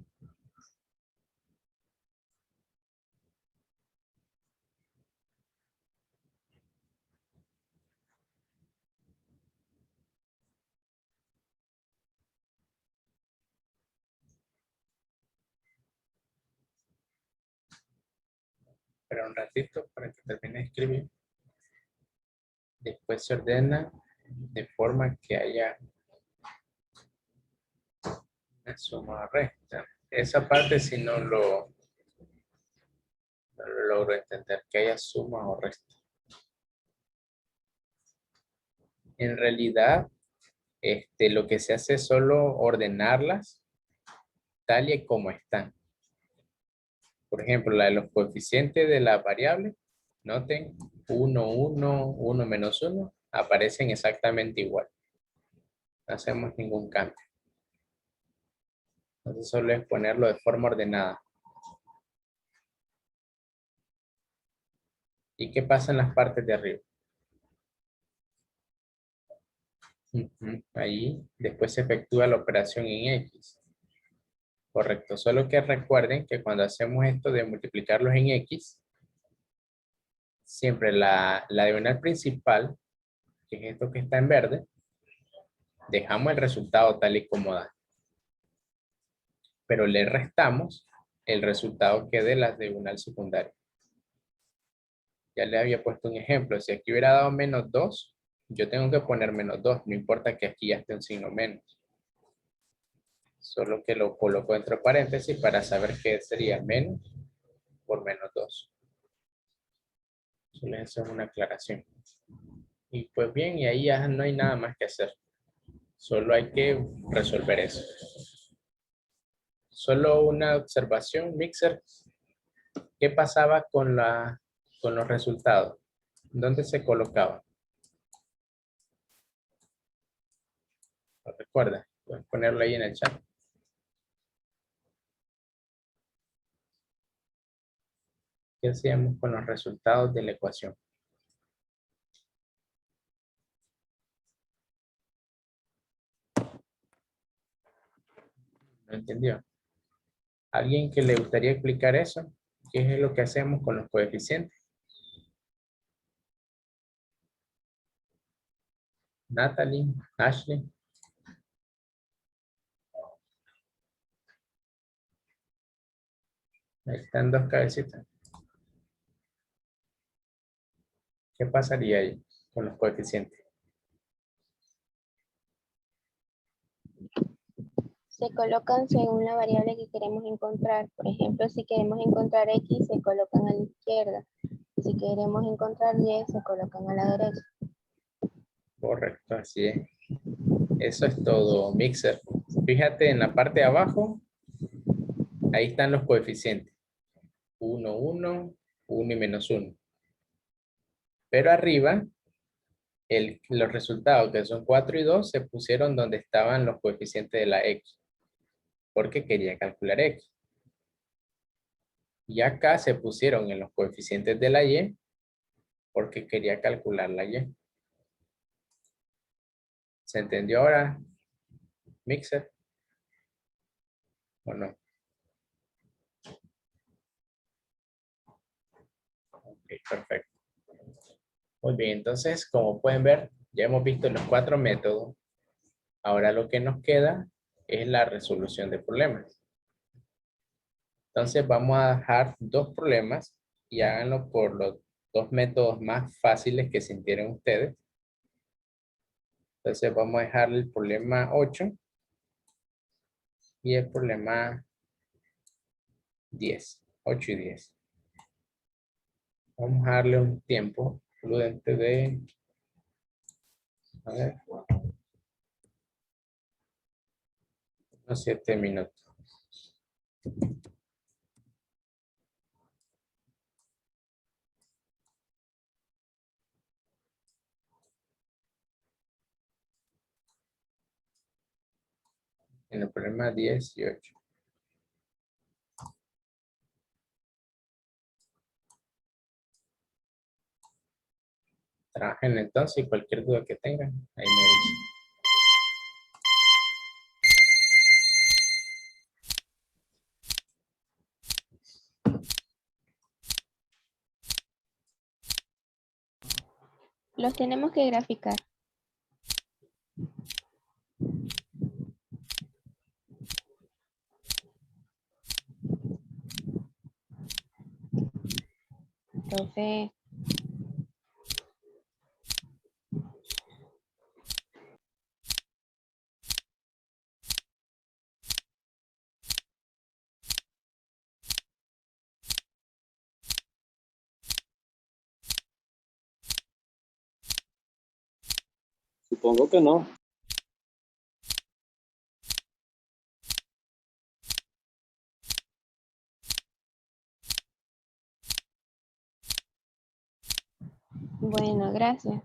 Espera un ratito para que termine de escribir. Después se ordena de forma que haya una suma recta. Esa parte sí no lo logro entender, que haya suma o resta. En realidad, lo que se hace es solo ordenarlas tal y como están. Por ejemplo, la de los coeficientes de la variable, noten 1, 1, 1 menos 1, aparecen exactamente igual. No hacemos ningún cambio. Entonces solo es ponerlo de forma ordenada. ¿Y qué pasa en las partes de arriba? Ahí después se efectúa la operación en X. Correcto, solo que recuerden que cuando hacemos esto de multiplicarlos en X, siempre la diagonal principal, que es esto que está en verde, dejamos el resultado tal y como da. Pero le restamos el resultado que dé la diagonal secundaria. Ya le había puesto un ejemplo. Si aquí hubiera dado menos 2, yo tengo que poner menos 2. No importa que aquí ya esté un signo menos. Solo que lo coloco entre paréntesis para saber que sería menos por menos 2. Solo eso es una aclaración. Y pues bien, y ahí ya no hay nada más que hacer. Solo hay que resolver eso. Solo una observación, Mixer. ¿Qué pasaba con los resultados? ¿Dónde se colocaban? ¿Lo recuerda? Pueden ponerlo ahí en el chat. ¿Qué hacíamos con los resultados de la ecuación? ¿No entendió? ¿Alguien que le gustaría explicar eso? ¿Qué es lo que hacemos con los coeficientes? Natalie, Ashley. Ahí están dos cabecitas. ¿Qué pasaría ahí con los coeficientes? Se colocan según la variable que queremos encontrar. Por ejemplo, si queremos encontrar X, se colocan a la izquierda. Si queremos encontrar Y, se colocan a la derecha. Correcto, así es. Eso es todo, Mixer. Fíjate en la parte de abajo, ahí están los coeficientes. 1, 1, 1 y menos 1. Pero arriba, los resultados que son 4 y 2 se pusieron donde estaban los coeficientes de la X. Porque quería calcular X. Y acá se pusieron en los coeficientes de la Y porque quería calcular la Y. ¿Se entendió ahora, Mixer? ¿O no? Ok, perfecto. Muy bien, entonces, como pueden ver, ya hemos visto los 4 métodos. Ahora lo que nos queda es la resolución de problemas. Entonces, vamos a dejar 2 problemas y háganlo por los 2 métodos más fáciles que sintieron ustedes. Entonces, vamos a dejar el problema 8 y el problema 10, 8 y 10. Vamos a darle un tiempo prudente de, a ver, unos 7 minutos. En el problema 10 y 8. Trabajen entonces y cualquier duda que tengan, ahí me dicen. Los tenemos que graficar. Profe, Supongo que no. Bueno, gracias.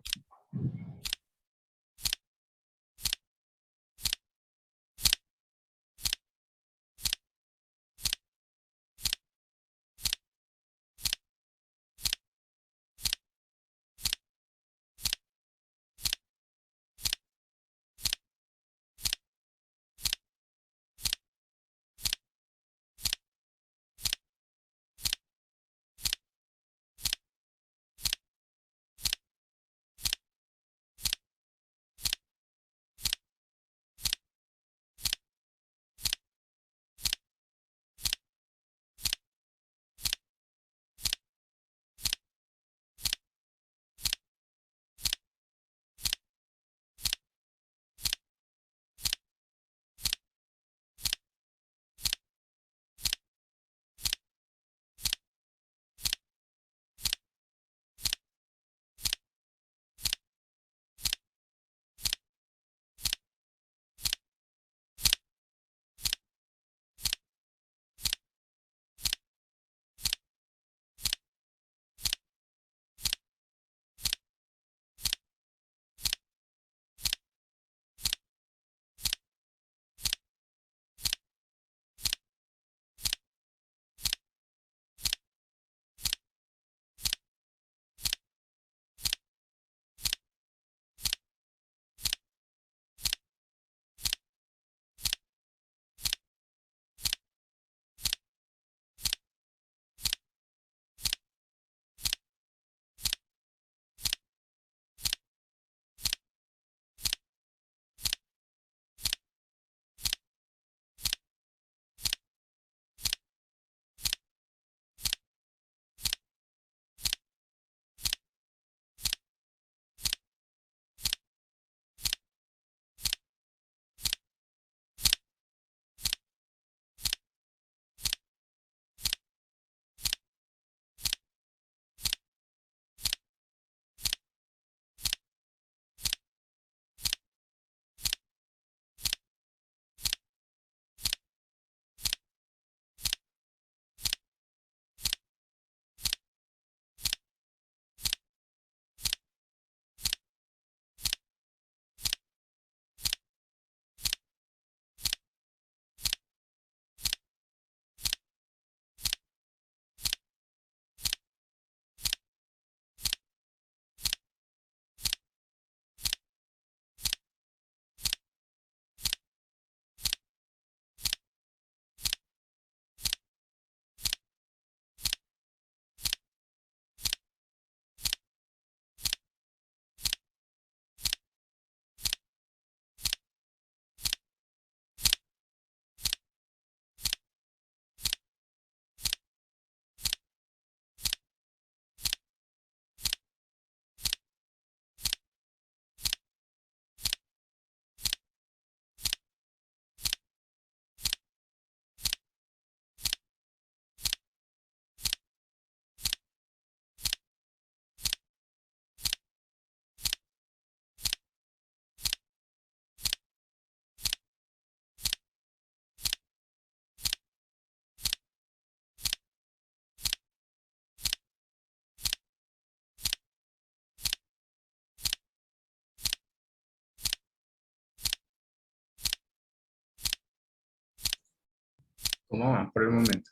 ¿Cómo van por el momento?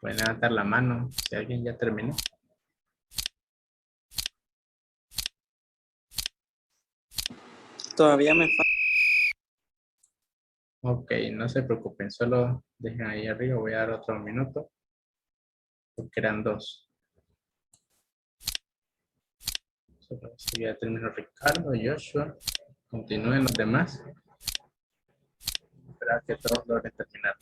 Pueden levantar la mano si alguien ya terminó. Todavía me falta. Ok, no se preocupen, solo dejen ahí arriba, voy a dar otro minuto, porque eran dos. Solo si ya terminó Ricardo, Joshua, continúen los demás. Esperar que todos logren terminar.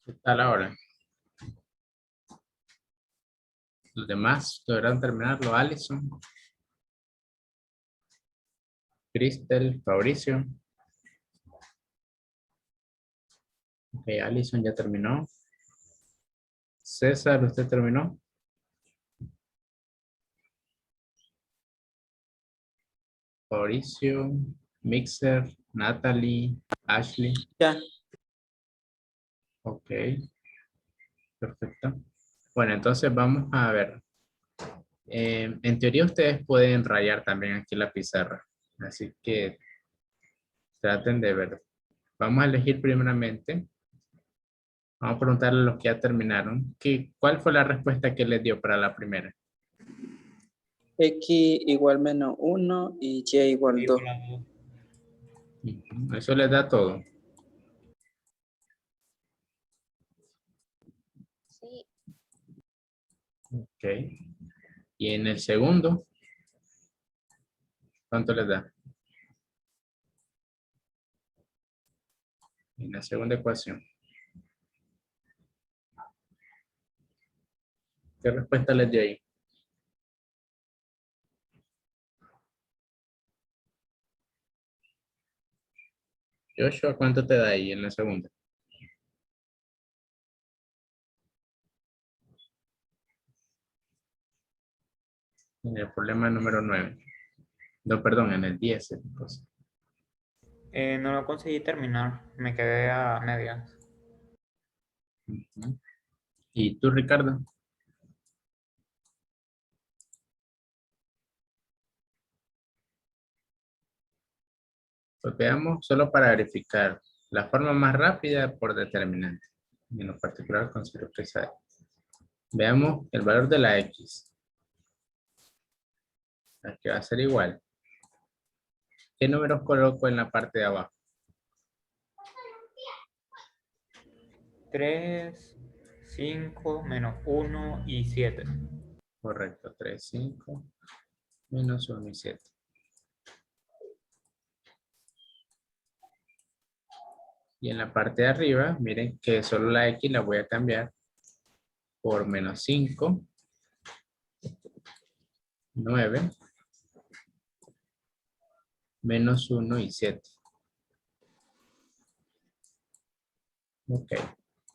¿Qué tal ahora? Los demás lograron terminarlo. Alison, Cristel, Fabricio. Ok, Alison ya terminó. César, ¿usted terminó? Mauricio, Mixer, Natalie, Ashley. Ya. Ok, perfecto. Bueno, entonces vamos a ver. En teoría ustedes pueden rayar también aquí la pizarra. Así que traten de ver. Vamos a elegir primeramente. Vamos a preguntarle a los que ya terminaron. ¿Cuál fue la respuesta que les dio para la primera? X igual menos 1 y Y igual 2. Igual a 2. Ujú, eso les da todo. Sí, Ok. Y en el segundo, ¿cuánto les da? En la segunda ecuación. ¿Qué respuesta les dio ahí? Joshua, ¿cuánto te da ahí en la segunda? En el problema número 9. No, perdón, en el 10. Entonces. No lo conseguí terminar, me quedé a medias. Ujú. ¿Y tú, Ricardo? Pues veamos, solo para verificar, la forma más rápida por determinante. En lo particular, considero que esa es. Veamos el valor de la X. Aquí va a ser igual. ¿Qué números coloco en la parte de abajo? 3, 5, menos 1 y 7. Correcto, 3, 5, menos 1 y 7. Y en la parte de arriba, miren que solo la X la voy a cambiar por menos 5, 9, menos 1 y 7. Ok.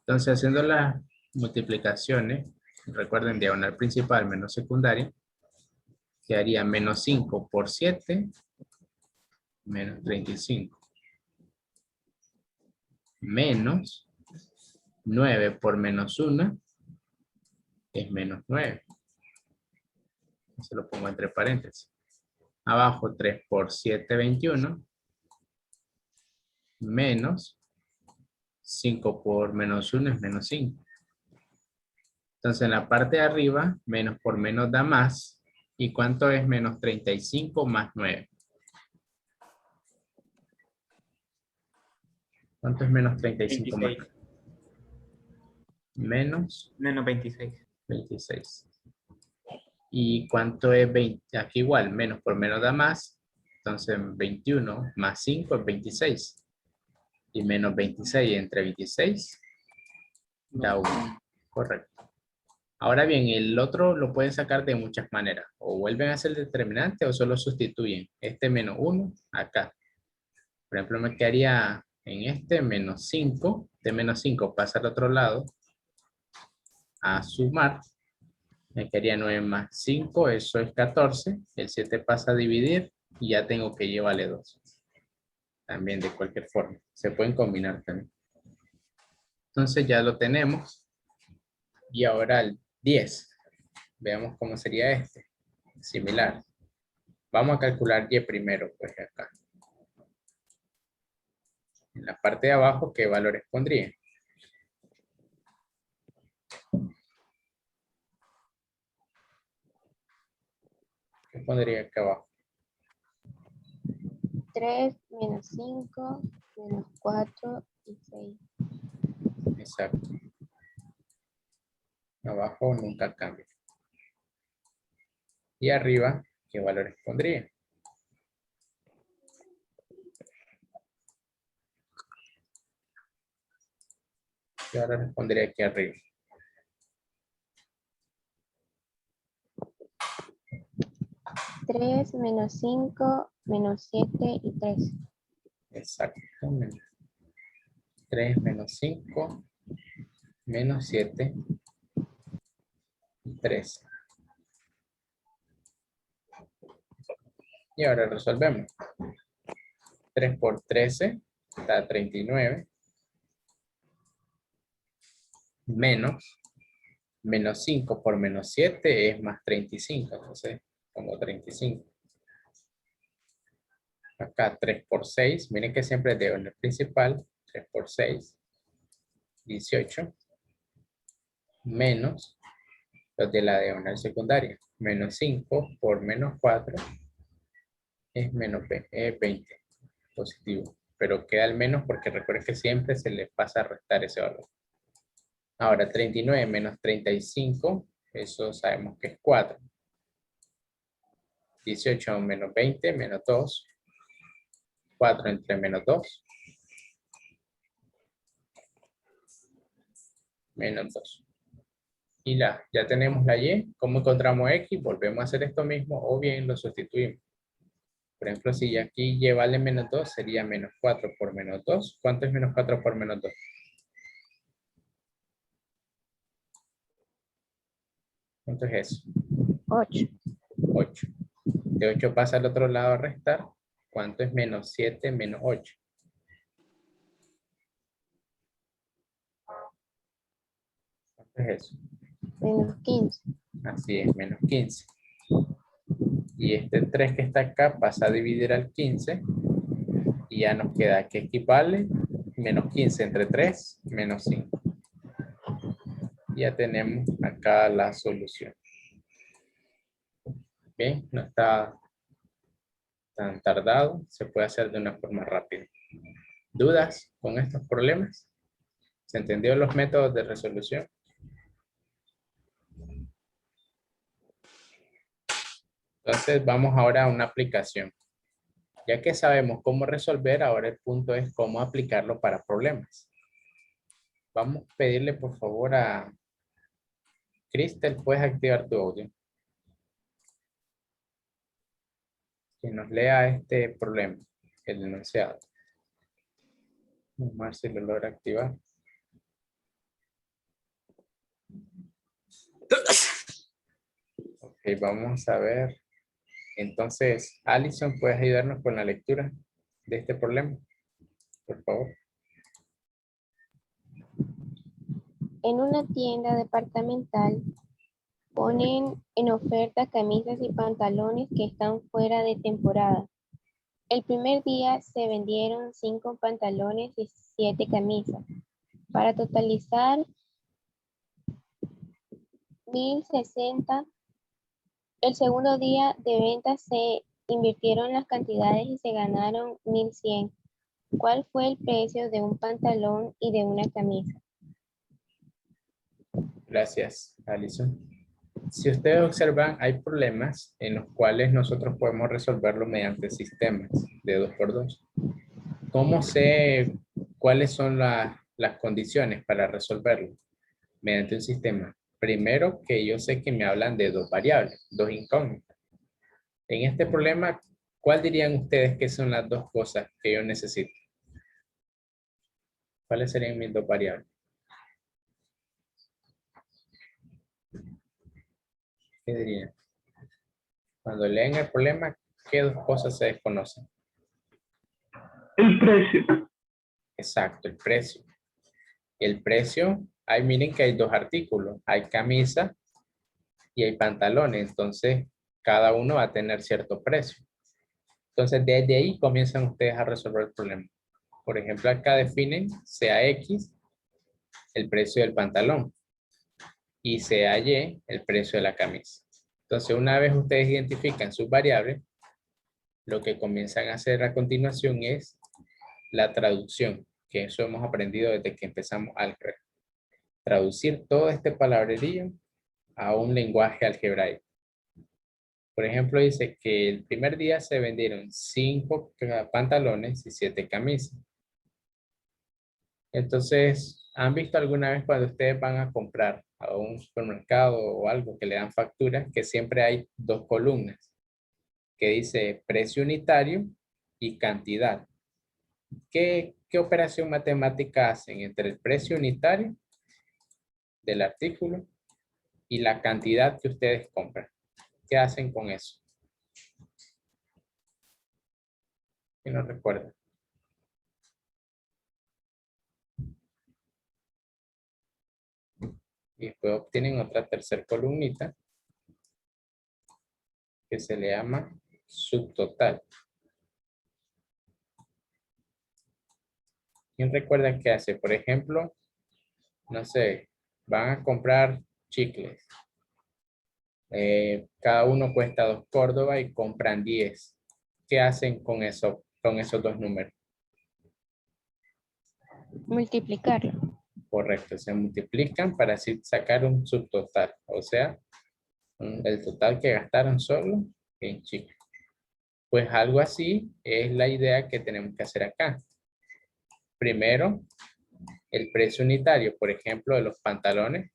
Entonces, haciendo las multiplicaciones, recuerden diagonal principal menos secundaria, quedaría menos 5 por 7, menos 35. Menos 9 por menos 1 es menos 9. Se lo pongo entre paréntesis. Abajo 3 por 7, 21. Menos 5 por menos 1 es menos 5. Entonces en la parte de arriba, menos por menos da más. ¿Y cuánto es menos 35 más 9? ¿Cuánto es menos 35 más 26. 9? Menos Menos 26. 26. ¿Y cuánto es 20? Aquí igual, menos por menos da más. Entonces 21 más 5 es 26. Y menos 26 entre 26 da 1. Correcto. Ahora bien, el otro lo pueden sacar de muchas maneras. O vuelven a ser determinante o solo sustituyen este menos 1 acá. Por ejemplo, me quedaría en este menos 5. De menos 5 pasa al otro lado a sumar. Me quedaría 9 más 5, eso es 14. El 7 pasa a dividir y ya tengo que llevarle 2. También de cualquier forma. Se pueden combinar también. Entonces ya lo tenemos. Y ahora el 10. Veamos cómo sería este. Similar. Vamos a calcular Y primero, pues acá. En la parte de abajo, ¿qué valores pondría? ¿Qué pondría acá abajo? 3 menos 5 menos 4 y 6. Exacto. Abajo nunca cambia. Y arriba, ¿qué valores pondría? Y ahora responderé aquí arriba. 3 menos 5 menos 7 y 3. Exactamente. 3 menos 5 menos 7 y 3. Y ahora resolvemos. 3 por 13 da 39. Menos 5 por menos 7 es más 35. Entonces, como 35. Acá 3 por 6. Miren que siempre debo en el principal. 3 por 6. 18. Menos los de la diagonal secundaria. Menos 5 por menos 4 es menos 20. Positivo. Pero queda el menos porque recuerden que siempre se le pasa a restar ese valor. Ahora 39 menos 35, eso sabemos que es 4. 18 menos 20 menos 2. 4 entre menos 2. Menos 2. Y ya tenemos la y. ¿Cómo encontramos x? Volvemos a hacer esto mismo o bien lo sustituimos. Por ejemplo, si aquí y vale menos 2, sería menos 4 por menos 2. ¿Cuánto es menos 4 por menos 2? ¿Cuánto es eso? 8. 8. De 8 pasa al otro lado a restar. ¿Cuánto es menos 7 menos 8? ¿Cuánto es eso? Menos 15. Así es, menos 15. Y este 3 que está acá pasa a dividir al 15. Y ya nos queda que equivale menos 15 entre 3, menos 5. Ya tenemos acá la solución. Bien, no está tan tardado. Se puede hacer de una forma rápida. ¿Dudas con estos problemas? ¿Se entendió los métodos de resolución? Entonces vamos ahora a una aplicación. Ya que sabemos cómo resolver, ahora el punto es cómo aplicarlo para problemas. Vamos a pedirle por favor a Cristel, ¿puedes activar tu audio? Que nos lea este problema, el enunciado. Vamos a ver si lo logra activar. Ok, vamos a ver. Entonces, Alison, ¿puedes ayudarnos con la lectura de este problema? Por favor. En una tienda departamental ponen en oferta camisas y pantalones que están fuera de temporada. El primer día se vendieron 5 pantalones y 7 camisas, para totalizar 1060. El segundo día de venta se invirtieron las cantidades y se ganaron 1100. ¿Cuál fue el precio de un pantalón y de una camisa? Gracias, Alison. Si ustedes observan, hay problemas en los cuales nosotros podemos resolverlo mediante sistemas de 2x2. ¿Cómo sé cuáles son las condiciones para resolverlo? Mediante un sistema. Primero, que yo sé que me hablan de 2 variables, 2 incógnitas. En este problema, ¿cuál dirían ustedes que son las 2 cosas que yo necesito? ¿Cuáles serían mis 2 variables? ¿Qué dirían? Cuando leen el problema, ¿qué 2 cosas se desconocen? El precio. Exacto, el precio. El precio, ahí miren que hay 2 artículos. Hay camisa y hay pantalones. Entonces, cada uno va a tener cierto precio. Entonces, desde ahí comienzan ustedes a resolver el problema. Por ejemplo, acá definen sea X el precio del pantalón y sea Y el precio de la camisa. Entonces, una vez ustedes identifican sus variables, lo que comienzan a hacer a continuación es la traducción, que eso hemos aprendido desde que empezamos álgebra. Traducir todo este palabrerío a un lenguaje algebraico. Por ejemplo, dice que el primer día se vendieron 5 pantalones y 7 camisas. Entonces, ¿han visto alguna vez cuando ustedes van a comprar a un supermercado o algo que le dan factura, que siempre hay dos columnas, que dice precio unitario y cantidad? ¿Qué operación matemática hacen entre el precio unitario del artículo y la cantidad que ustedes compran? ¿Qué hacen con eso? ¿Quién no recuerda? Y después obtienen otra tercera columnita que se le llama subtotal. ¿Quién recuerda qué hace? Por ejemplo, no sé, van a comprar chicles. Cada uno cuesta 2 Córdoba y compran 10. ¿Qué hacen con eso, con esos dos números? Multiplicarlo. Correcto, se multiplican para así sacar un subtotal. O sea, el total que gastaron solo en chicles. Pues algo así es la idea que tenemos que hacer acá. Primero, el precio unitario, por ejemplo, de los pantalones,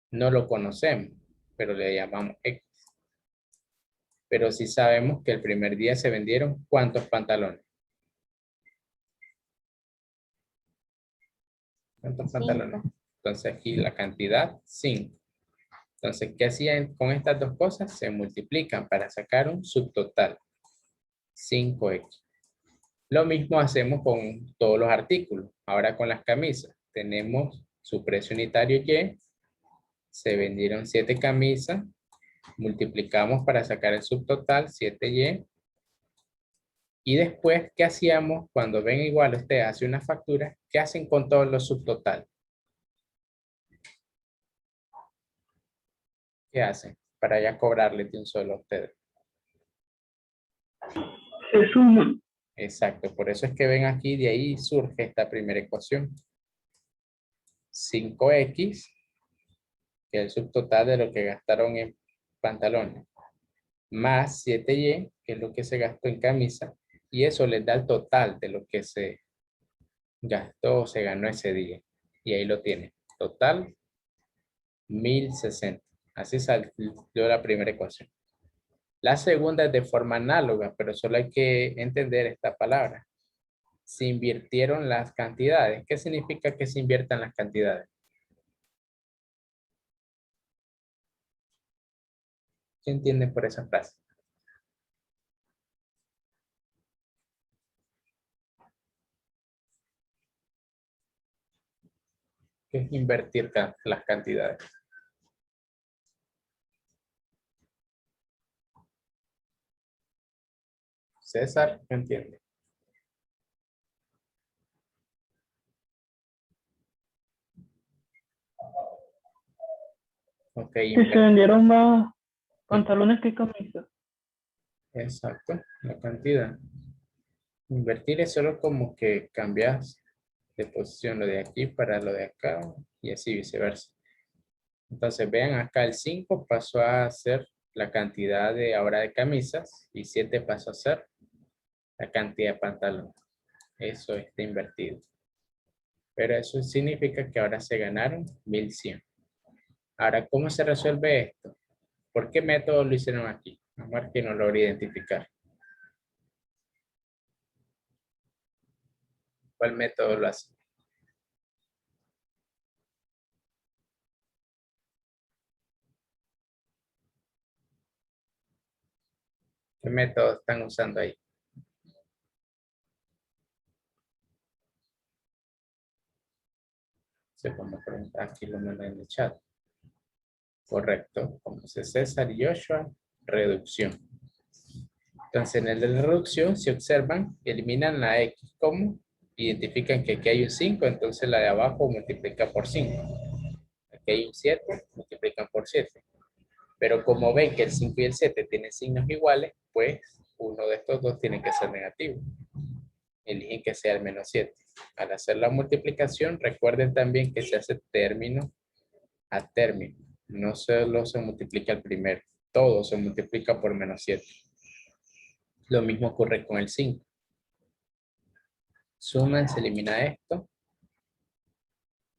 no lo conocemos, pero le llamamos X. Pero sí sabemos que el primer día se vendieron ¿cuántos pantalones? ¿Cuántos pantalones? Entonces aquí la cantidad, 5. Entonces, ¿qué hacían con estas dos cosas? Se multiplican para sacar un subtotal. 5X. Lo mismo hacemos con todos los artículos. Ahora con las camisas. Tenemos su precio unitario Y. Se vendieron 7 camisas. Multiplicamos para sacar el subtotal, 7Y. Y después, ¿qué hacíamos? Cuando ven igual usted hace una factura, ¿qué hacen con todos los subtotales? ¿Qué hacen? Para ya cobrarles de un solo a ustedes. Se suman. Exacto, por eso es que ven aquí, de ahí surge esta primera ecuación. 5X, que es el subtotal de lo que gastaron en pantalones, más 7Y, que es lo que se gastó en camisa, y eso les da el total de lo que se gastó o se ganó ese día. Y ahí lo tiene. Total, 1060. Así salió la primera ecuación. La segunda es de forma análoga, pero solo hay que entender esta palabra. Se invirtieron las cantidades. ¿Qué significa que se inviertan las cantidades? ¿Qué entienden por esa frase? ¿Qué es invertir las cantidades? César, ¿qué entiende? Ok, Si se vendieron más pantalones que camisas. exacto, la cantidad. Invertir es solo como que cambias de posición lo de aquí para lo de acá y así viceversa. Entonces vean acá el 5 pasó a ser la cantidad de ahora de camisas y 7 pasó a ser la cantidad de pantalones. Eso está invertido. Pero eso significa que ahora se ganaron 1100. Ahora, ¿cómo se resuelve esto? ¿Por qué método lo hicieron aquí? Vamos a ver que no logro identificar. ¿Cuál método lo hace? ¿Qué método están usando ahí? Se pone preguntar, aquí lo mandan en el chat. Correcto, como dice César y Joshua, reducción. Entonces, en el de la reducción, si observan, eliminan la X. ¿Cómo? Identifican que aquí hay un 5, entonces la de abajo multiplica por 5. Aquí hay un 7, multiplican por 7. Pero como ven que el 5 y el 7 tienen signos iguales, pues uno de estos dos tiene que ser negativo. Eligen que sea el menos 7. Al hacer la multiplicación, recuerden también que se hace término a término. No solo se multiplica el primero, todo se multiplica por menos 7. Lo mismo ocurre con el 5. Suman, se elimina esto.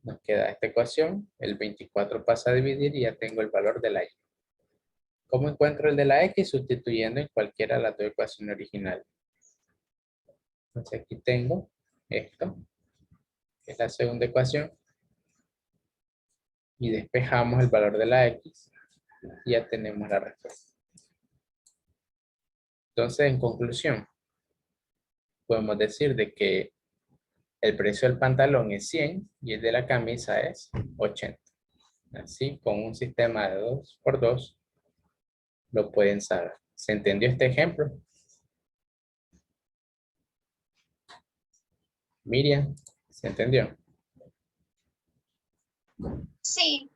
Nos queda esta ecuación. El 24 pasa a dividir y ya tengo el valor de la y. ¿Cómo encuentro el de la x? Sustituyendo en cualquiera de las dos ecuaciones originales. Entonces aquí tengo esto, que es la segunda ecuación. Y despejamos el valor de la x. Y ya tenemos la respuesta. Entonces, en conclusión, podemos decir de que el precio del pantalón es 100 y el de la camisa es 80. Así, con un sistema de 2 por 2, lo pueden saber. ¿Se entendió este ejemplo? Miriam, ¿se entendió? Sí.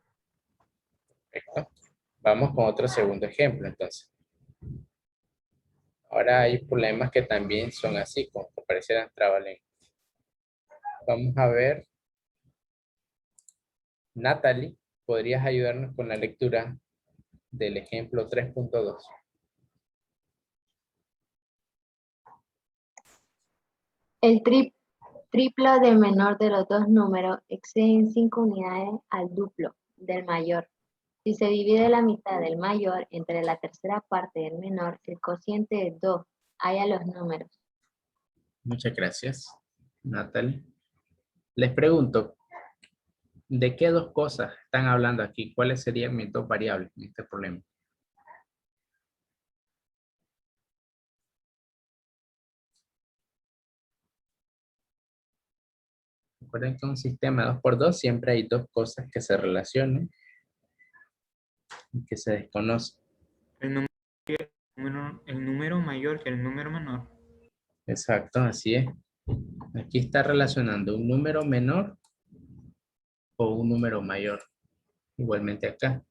Perfecto. Vamos con otro segundo ejemplo, entonces. Ahora hay problemas que también son así, como que parecieran trabalenguas. Vamos a ver. Natalie, ¿podrías ayudarnos con la lectura del ejemplo 3.2? El triplo del menor de los dos números excede en 5 unidades al duplo del mayor. Si se divide la mitad del mayor entre la tercera parte del menor, el cociente es 2. Haya los números. Muchas gracias, Natalie. Les pregunto, ¿de qué dos cosas están hablando aquí? ¿Cuáles serían mis dos variables en este problema? Recuerden que en un sistema de 2 por 2 siempre hay dos cosas que se relacionan y que se desconocen. El número mayor que el número menor. Exacto, así es. Aquí está relacionando un número menor o un número mayor. Igualmente acá,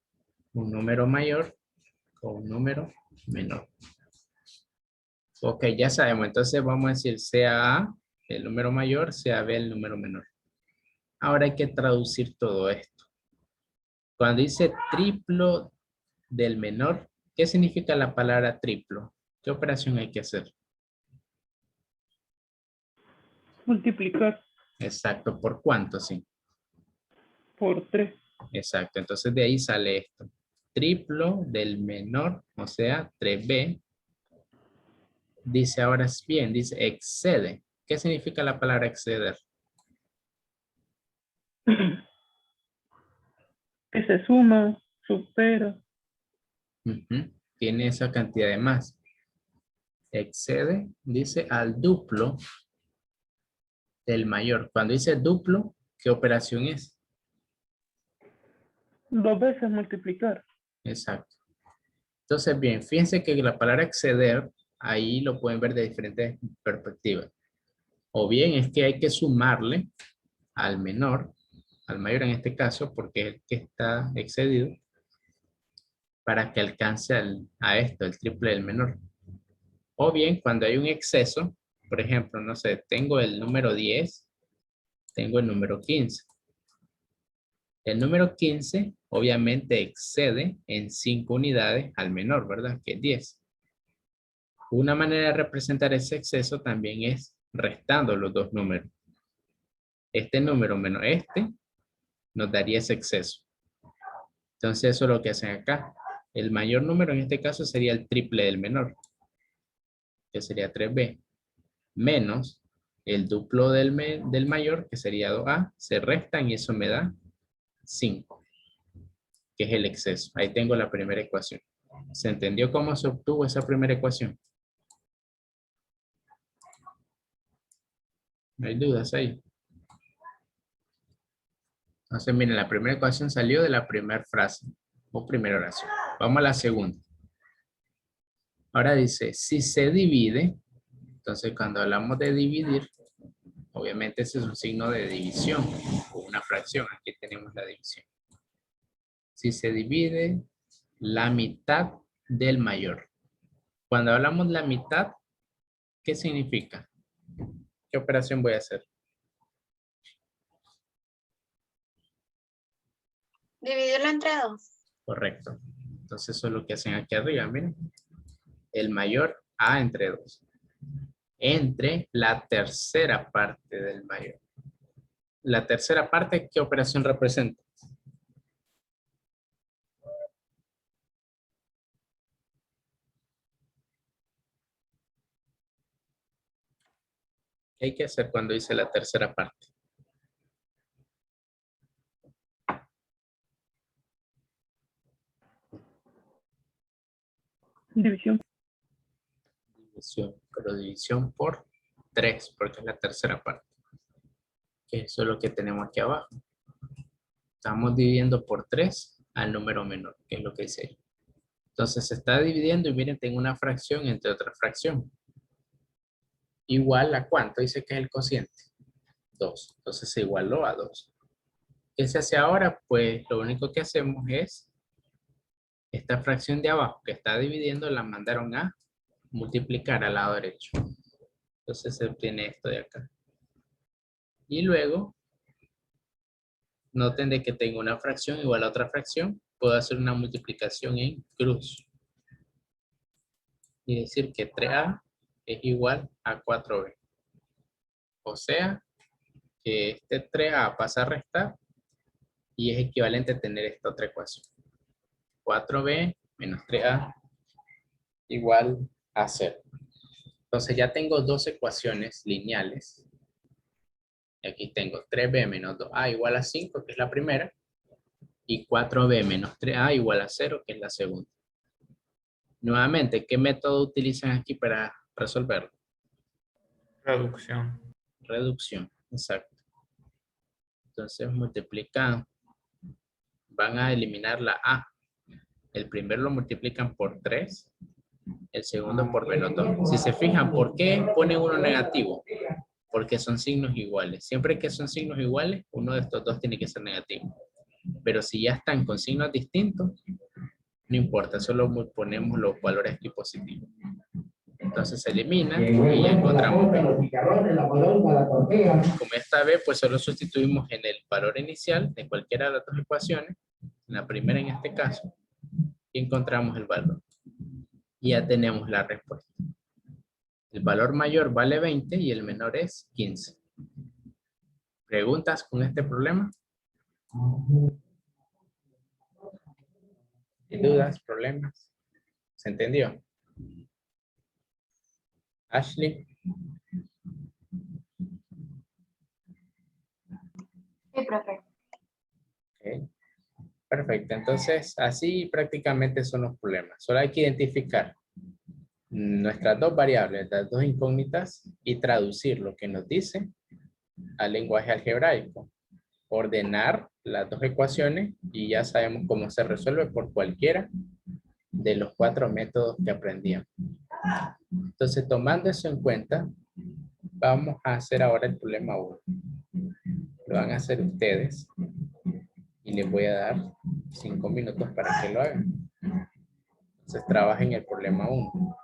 un número mayor o un número menor. Ok, ya sabemos. Entonces vamos a decir sea A el número mayor, sea B el número menor. Ahora hay que traducir todo esto. Cuando dice triplo del menor, ¿qué significa la palabra triplo? ¿Qué operación hay que hacer? Multiplicar Exacto, ¿por cuánto? Sí. por 3. Exacto, entonces de ahí sale esto. Triplo del menor, o sea, 3b. Dice ahora es bien, dice excede. ¿Qué significa la palabra exceder? Que se suma, supera. Ujú, tiene esa cantidad de más. Excede, dice al duplo del mayor. Cuando dice duplo, ¿qué operación es? 2 veces multiplicar. Exacto. Entonces, bien, fíjense que la palabra exceder, ahí lo pueden ver de diferentes perspectivas. O bien es que hay que sumarle al menor, al mayor en este caso, porque es el que está excedido, para que alcance a esto, el triple del menor. O bien, cuando hay un exceso, por ejemplo, no sé, tengo el número 10, tengo el número 15. El número 15 obviamente excede en 5 unidades al menor, ¿verdad? Que es 10. Una manera de representar ese exceso también es restando los dos números. Este número menos este nos daría ese exceso. Entonces eso es lo que hacen acá. El mayor número en este caso sería el triple del menor, que sería 3b, menos el duplo del mayor, que sería 2a, se restan y eso me da 5, que es el exceso. Ahí tengo la primera ecuación. ¿Se entendió cómo se obtuvo esa primera ecuación? ¿No hay dudas ahí? Entonces, miren, la primera ecuación salió de la primera frase o primera oración. Vamos a la segunda. Ahora dice, si se divide, entonces cuando hablamos de dividir, obviamente ese es un signo de división o una fracción. Aquí tenemos la división. Si se divide la mitad del mayor. Cuando hablamos la mitad, ¿qué significa? ¿Qué operación voy a hacer? Dividirlo entre 2. Correcto. Entonces eso es lo que hacen aquí arriba, miren. El mayor A entre 2. Entre la tercera parte del mayor. La tercera parte, ¿qué operación representa? ¿Qué hay que hacer cuando dice la tercera parte? División. División, pero división por 3, porque es la tercera parte. Que eso es lo que tenemos aquí abajo. Estamos dividiendo por 3 al número menor, que es lo que dice ahí. Entonces se está dividiendo y miren, tengo una fracción entre otra fracción. Igual a ¿cuánto? Dice que es el cociente. 2. Entonces se igualó a 2. ¿Qué se hace ahora? Pues lo único que hacemos es esta fracción de abajo que está dividiendo la mandaron a multiplicar al lado derecho. Entonces se obtiene esto de acá. Y luego, noten de que tengo una fracción igual a otra fracción. Puedo hacer una multiplicación en cruz. Y decir que 3a es igual a 4b. O sea, que este 3a pasa a restar y es equivalente a tener esta otra ecuación. 4b menos 3a igual a 0. Entonces ya tengo dos ecuaciones lineales. Y aquí tengo 3b menos 2a igual a 5, que es la primera. Y 4b menos 3a igual a 0, que es la segunda. Nuevamente, ¿qué método utilizan aquí para resolverlo? Reducción. Reducción, exacto. Entonces multiplican, van a eliminar la a. El primero lo multiplican por 3, el segundo por menos 2. Si se fijan, ¿por qué ponen uno negativo? Porque son signos iguales. Siempre que son signos iguales, uno de estos dos tiene que ser negativo. Pero si ya están con signos distintos, no importa, solo ponemos los valores aquí positivos. Entonces se elimina y ya encontramos B. Como esta vez, pues solo sustituimos en el valor inicial de cualquiera de las dos ecuaciones, en la primera en este caso, y encontramos el valor. Y ya tenemos la respuesta. El valor mayor vale 20 y el menor es 15. ¿Preguntas con este problema? ¿Dudas? ¿Problemas? ¿Se entendió? Ashley. Sí, profe. Ok. Perfecto. Entonces, así prácticamente son los problemas. Solo hay que identificar nuestras dos variables, las dos incógnitas, y traducir lo que nos dice al lenguaje algebraico. Ordenar las dos ecuaciones y ya sabemos cómo se resuelve por cualquiera de los 4 métodos que aprendíamos. Entonces, tomando eso en cuenta, vamos a hacer ahora el problema 1. Lo van a hacer ustedes y les voy a dar 5 minutos para que lo hagan. Entonces, trabajen el problema 1.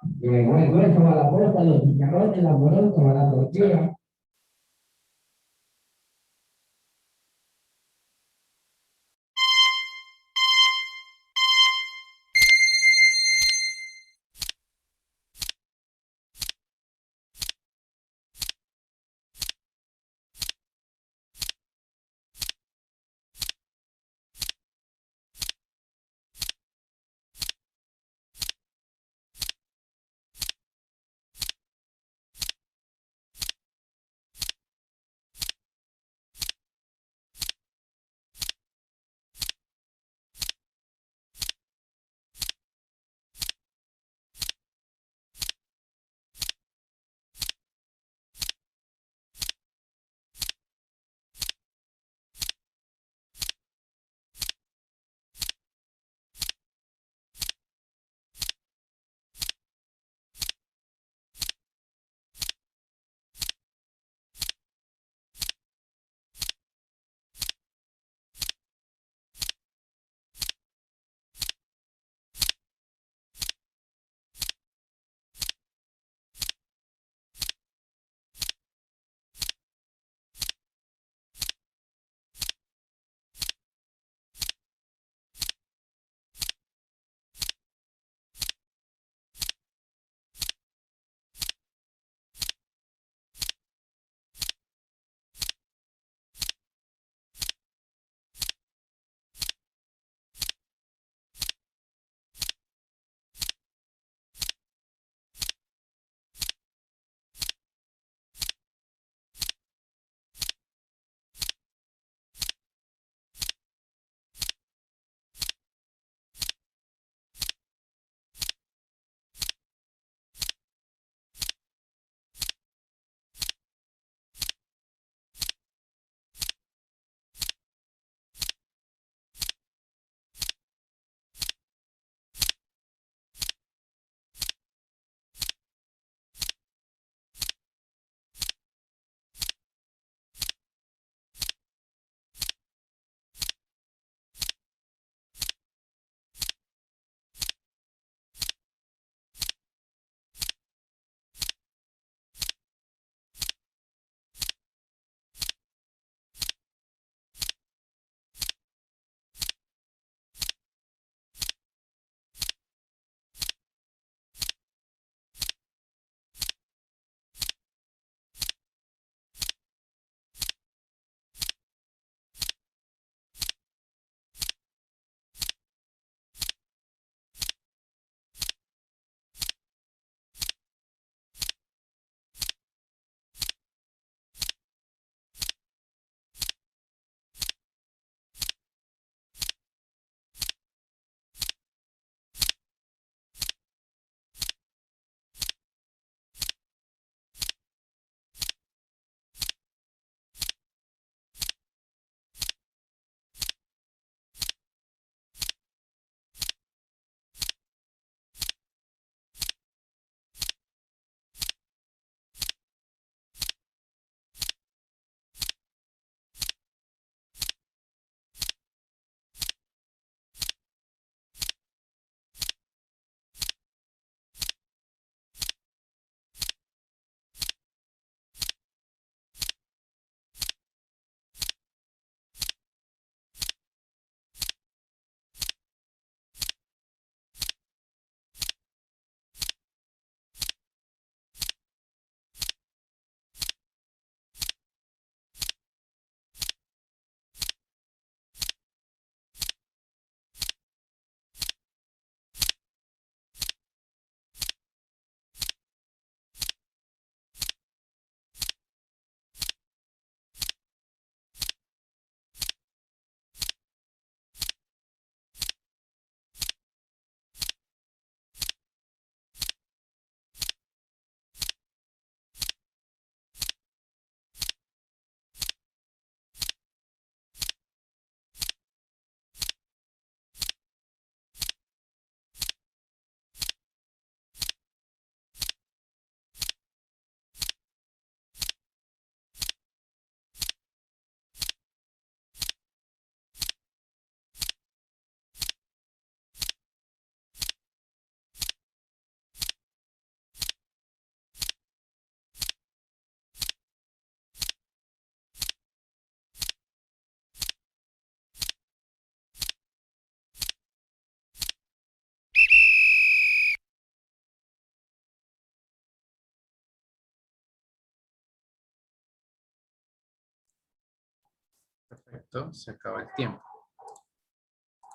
Perfecto, se acaba el tiempo.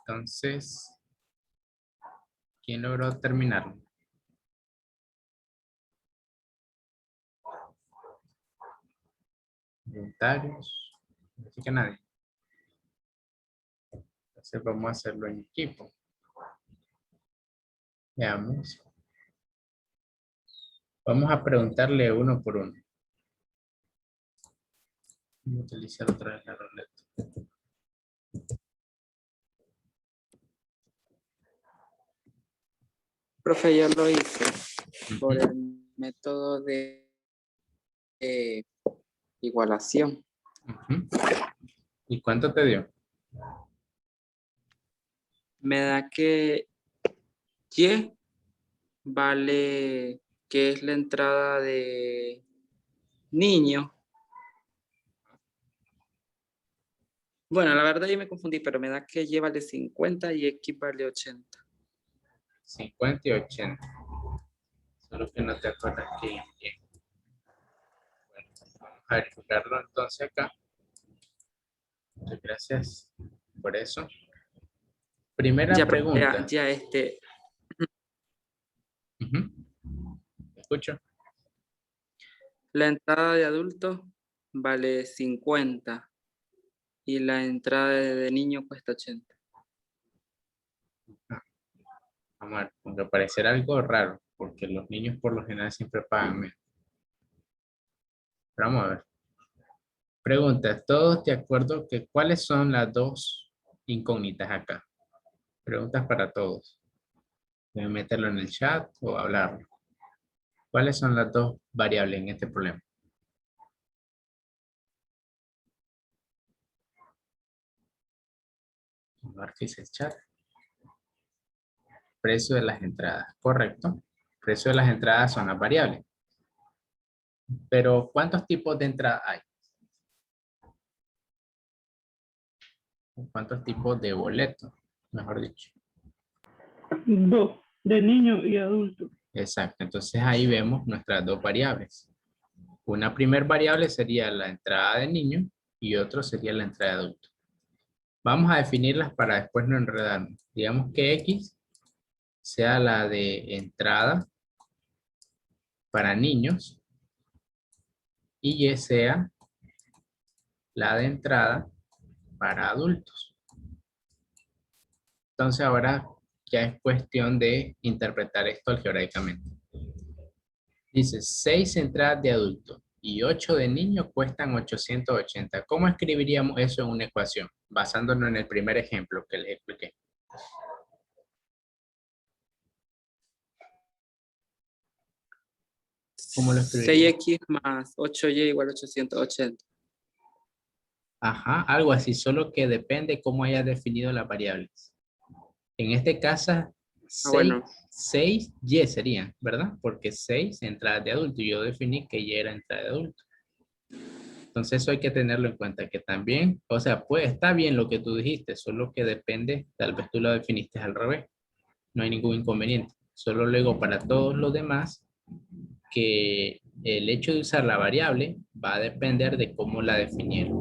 Entonces, ¿quién logró terminarlo? Voluntarios. Así que nadie. Entonces vamos a hacerlo en equipo. Veamos. Vamos a preguntarle uno por uno. Voy a utilizar otra vez la ruleta. Profe, yo lo hice por Ujú. el método de igualación. Ujú. ¿Y cuánto te dio? Me da que Y vale, que es la entrada de niño. Bueno, la verdad yo me confundí, pero me da que Y vale 50 y X vale 80. 50 y 80. Solo que no te acuerdas quién es quién. Bueno, vamos a verificarlo entonces acá. Muchas gracias por eso. Primera Ya, pregunta. ya Ujú. ¿Me escucho? la entrada de adultos vale 50 y la entrada de niño cuesta 80. Vamos a ver, aunque parecerá algo raro, porque los niños por lo general siempre pagan menos. Pero vamos a ver. Pregunta, ¿todos de acuerdo que cuáles son las dos incógnitas acá? Preguntas para todos. Deben meterlo en el chat o hablarlo. ¿Cuáles son las dos variables en este problema? Marquis el chat. Precio de las entradas, correcto. Precio de las entradas son las variables. Pero ¿cuántos tipos de entrada hay? ¿Cuántos tipos de boletos? Mejor dicho. 2, de niño y adulto. Exacto. Entonces ahí vemos nuestras dos variables. Una primer variable sería la entrada de niño y otro sería la entrada de adulto. Vamos a definirlas para después no enredarnos. Digamos que X sea la de entrada para niños y Y sea la de entrada para adultos. Entonces ahora ya es cuestión de interpretar esto algebraicamente. Dice 6 entradas de adulto y 8 de niño cuestan 880. ¿Cómo escribiríamos eso en una ecuación? Basándonos en el primer ejemplo que les expliqué. ¿Cómo lo escribiríamos? 6X más 8Y igual 880. Ajá, algo así, solo que depende cómo hayas definido las variables. En este caso, Bueno, 6 Y serían, ¿verdad? Porque 6 entradas de adulto y yo definí que Y era entrada de adulto. Entonces eso hay que tenerlo en cuenta, que también, o sea, pues está bien lo que tú dijiste, solo que depende, tal vez tú lo definiste al revés, no hay ningún inconveniente. Solo luego para todos los demás, que el hecho de usar la variable va a depender de cómo la definieron.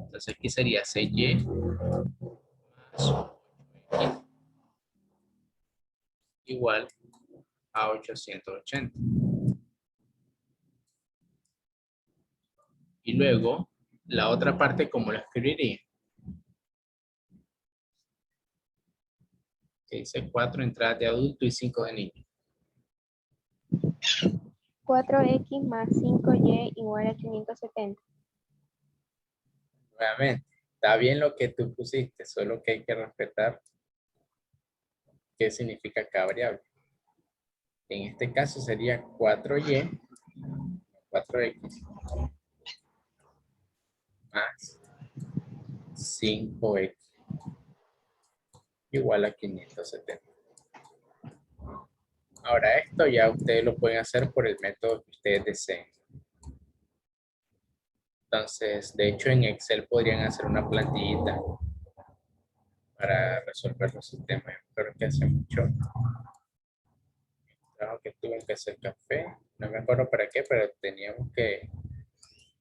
Entonces aquí sería 6Y más 8X igual a 880. Y luego, la otra parte, ¿cómo la escribiría? Que dice 4 entradas de adulto y 5 de niño. 4X más 5Y igual a 570. Nuevamente, está bien lo que tú pusiste, solo que hay que respetar qué significa cada variable. En este caso sería 4Y, 4X, más 5X, igual a 570. Ahora esto ya ustedes lo pueden hacer por el método que ustedes deseen. Entonces, de hecho en Excel podrían hacer una plantillita para resolver los sistemas. Pero que hace mucho trabajo que tuve que hacer café. No me acuerdo para qué, pero teníamos que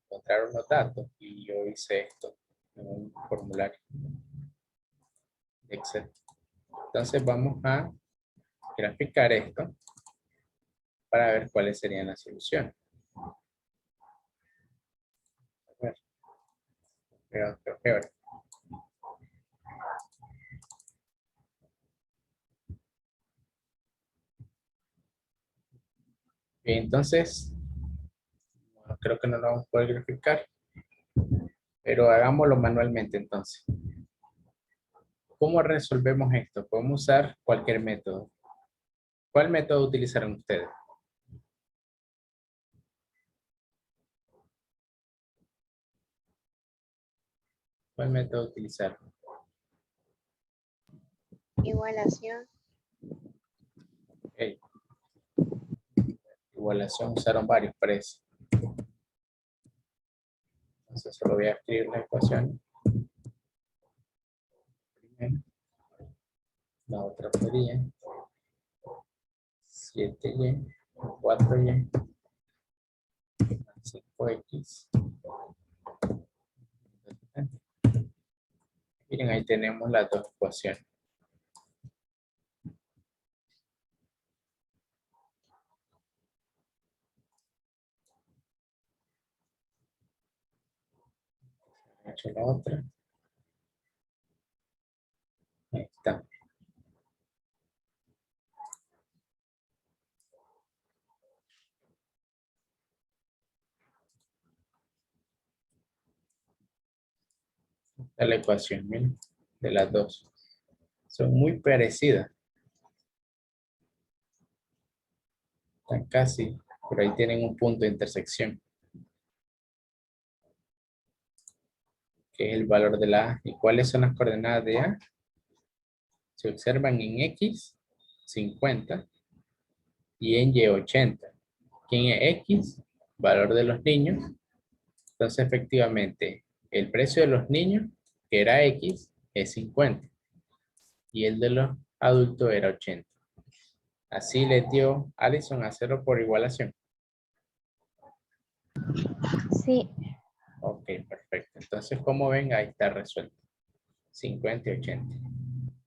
encontrar unos datos y yo hice esto. en un formulario de Excel. Entonces vamos a graficar esto para ver cuáles serían las soluciones. A ver. Peor. Bien, entonces, bueno, creo que no lo vamos a poder graficar, pero hagámoslo manualmente entonces. ¿Cómo resolvemos esto? Podemos usar cualquier método. ¿Cuál método utilizaron ustedes? ¿Cuál método utilizaron? Igualación. Ok. Igualación usaron varios para eso. Entonces solo voy a escribir la ecuación. Primero. La otra sería 7y, 4y, 5x. Miren, ahí tenemos las dos ecuaciones. He hecho la otra. Ahí está. Esta es la ecuación, miren, de las dos. Son muy parecidas. Están casi, pero ahí tienen un punto de intersección, que es el valor de la A. ¿Y cuáles son las coordenadas de A? Se observan en X, 50, y en Y, 80. ¿Quién es X? Valor de los niños. Entonces, efectivamente, el precio de los niños, que era X, es 50. Y el de los adultos era 80. Así le dio Allison a 0 por igualación. Sí. Ok, perfecto. Entonces, como ven, ahí está resuelto. 50 y 80.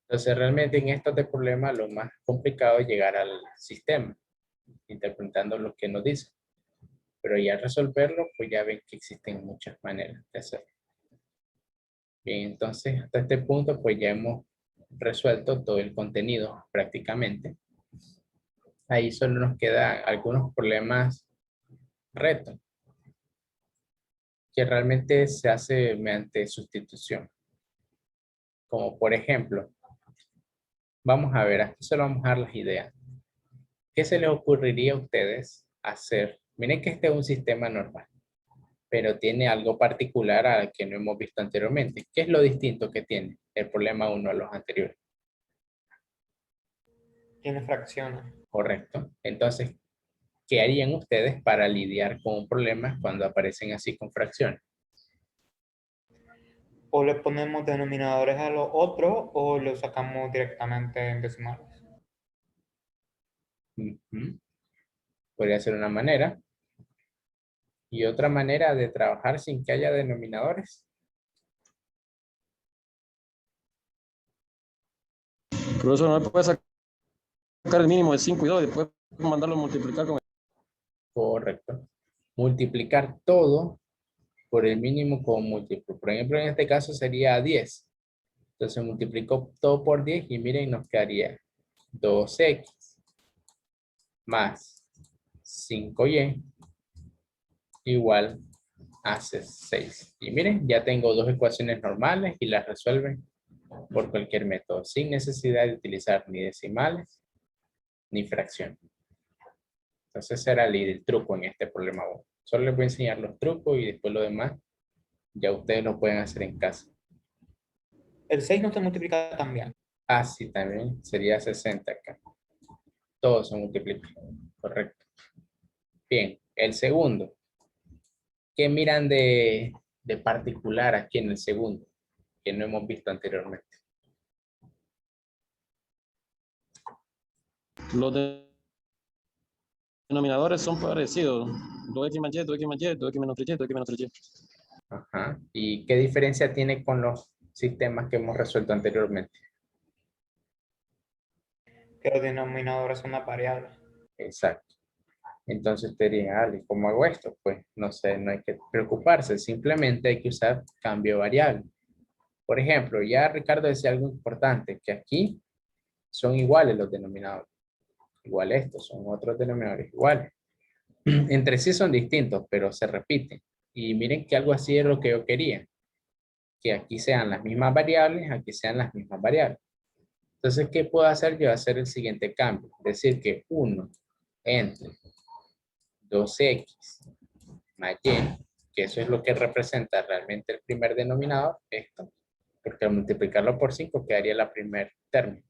Entonces, realmente en estos de problemas, lo más complicado es llegar al sistema, interpretando lo que nos dice. Pero ya al resolverlo, pues ya ven que existen muchas maneras de hacerlo. Bien, entonces, hasta este punto, pues ya hemos resuelto todo el contenido prácticamente. Ahí solo nos quedan algunos problemas retos, que realmente se hace mediante sustitución. Como por ejemplo, vamos a ver, aquí solo vamos a dar las ideas. ¿Qué se les ocurriría a ustedes hacer? Miren que este es un sistema normal, pero tiene algo particular al que no hemos visto anteriormente. ¿Qué es lo distinto que tiene el problema 1 a los anteriores? Tiene fracciones. Correcto. Entonces, ¿qué harían ustedes para lidiar con un problema cuando aparecen así con fracciones? O le ponemos denominadores a los otros o lo sacamos directamente en decimales. Ujú. Podría ser una manera. Y otra manera de trabajar sin que haya denominadores. Profesor, no me puede sacar el mínimo de 5 y 2 y después mandarlo a multiplicar con Correcto. Multiplicar todo por el mínimo como múltiplo. Por ejemplo, en este caso sería 10. Entonces multiplico todo por 10 y miren, nos quedaría 2x más 5y igual hace 6. Y miren, ya tengo dos ecuaciones normales y las resuelven por cualquier método, sin necesidad de utilizar ni decimales ni fracción. Entonces será el truco en este problema 1. Solo les voy a enseñar los trucos y después lo demás ya ustedes lo pueden hacer en casa. El 6 no se multiplica también. Ah, sí, también sería 60 acá. Todos se multiplican. Correcto. Bien, el segundo. ¿Qué miran de particular aquí en el segundo? Que no hemos visto anteriormente. los denominadores son parecidos. 2x más y, 2x más y, 2x menos 3y, 2x menos 3y. Ajá. ¿Y qué diferencia tiene con los sistemas que hemos resuelto anteriormente? Que los denominadores son una variable. Exacto. Entonces te diría, Ale, ¿cómo hago esto? Pues no sé, no hay que preocuparse, simplemente hay que usar cambio de variable. Por ejemplo, ya Ricardo decía algo importante, que aquí son iguales los denominadores. Igual estos, son otros denominadores iguales. Entre sí son distintos, pero se repiten. Y miren que algo así es lo que yo quería. Que aquí sean las mismas variables, aquí sean las mismas variables. Entonces, ¿qué puedo hacer yo? Hacer el siguiente cambio. Decir que 1 entre 2x más y, que eso es lo que representa realmente el primer denominador, esto, porque al multiplicarlo por 5 quedaría la primer término.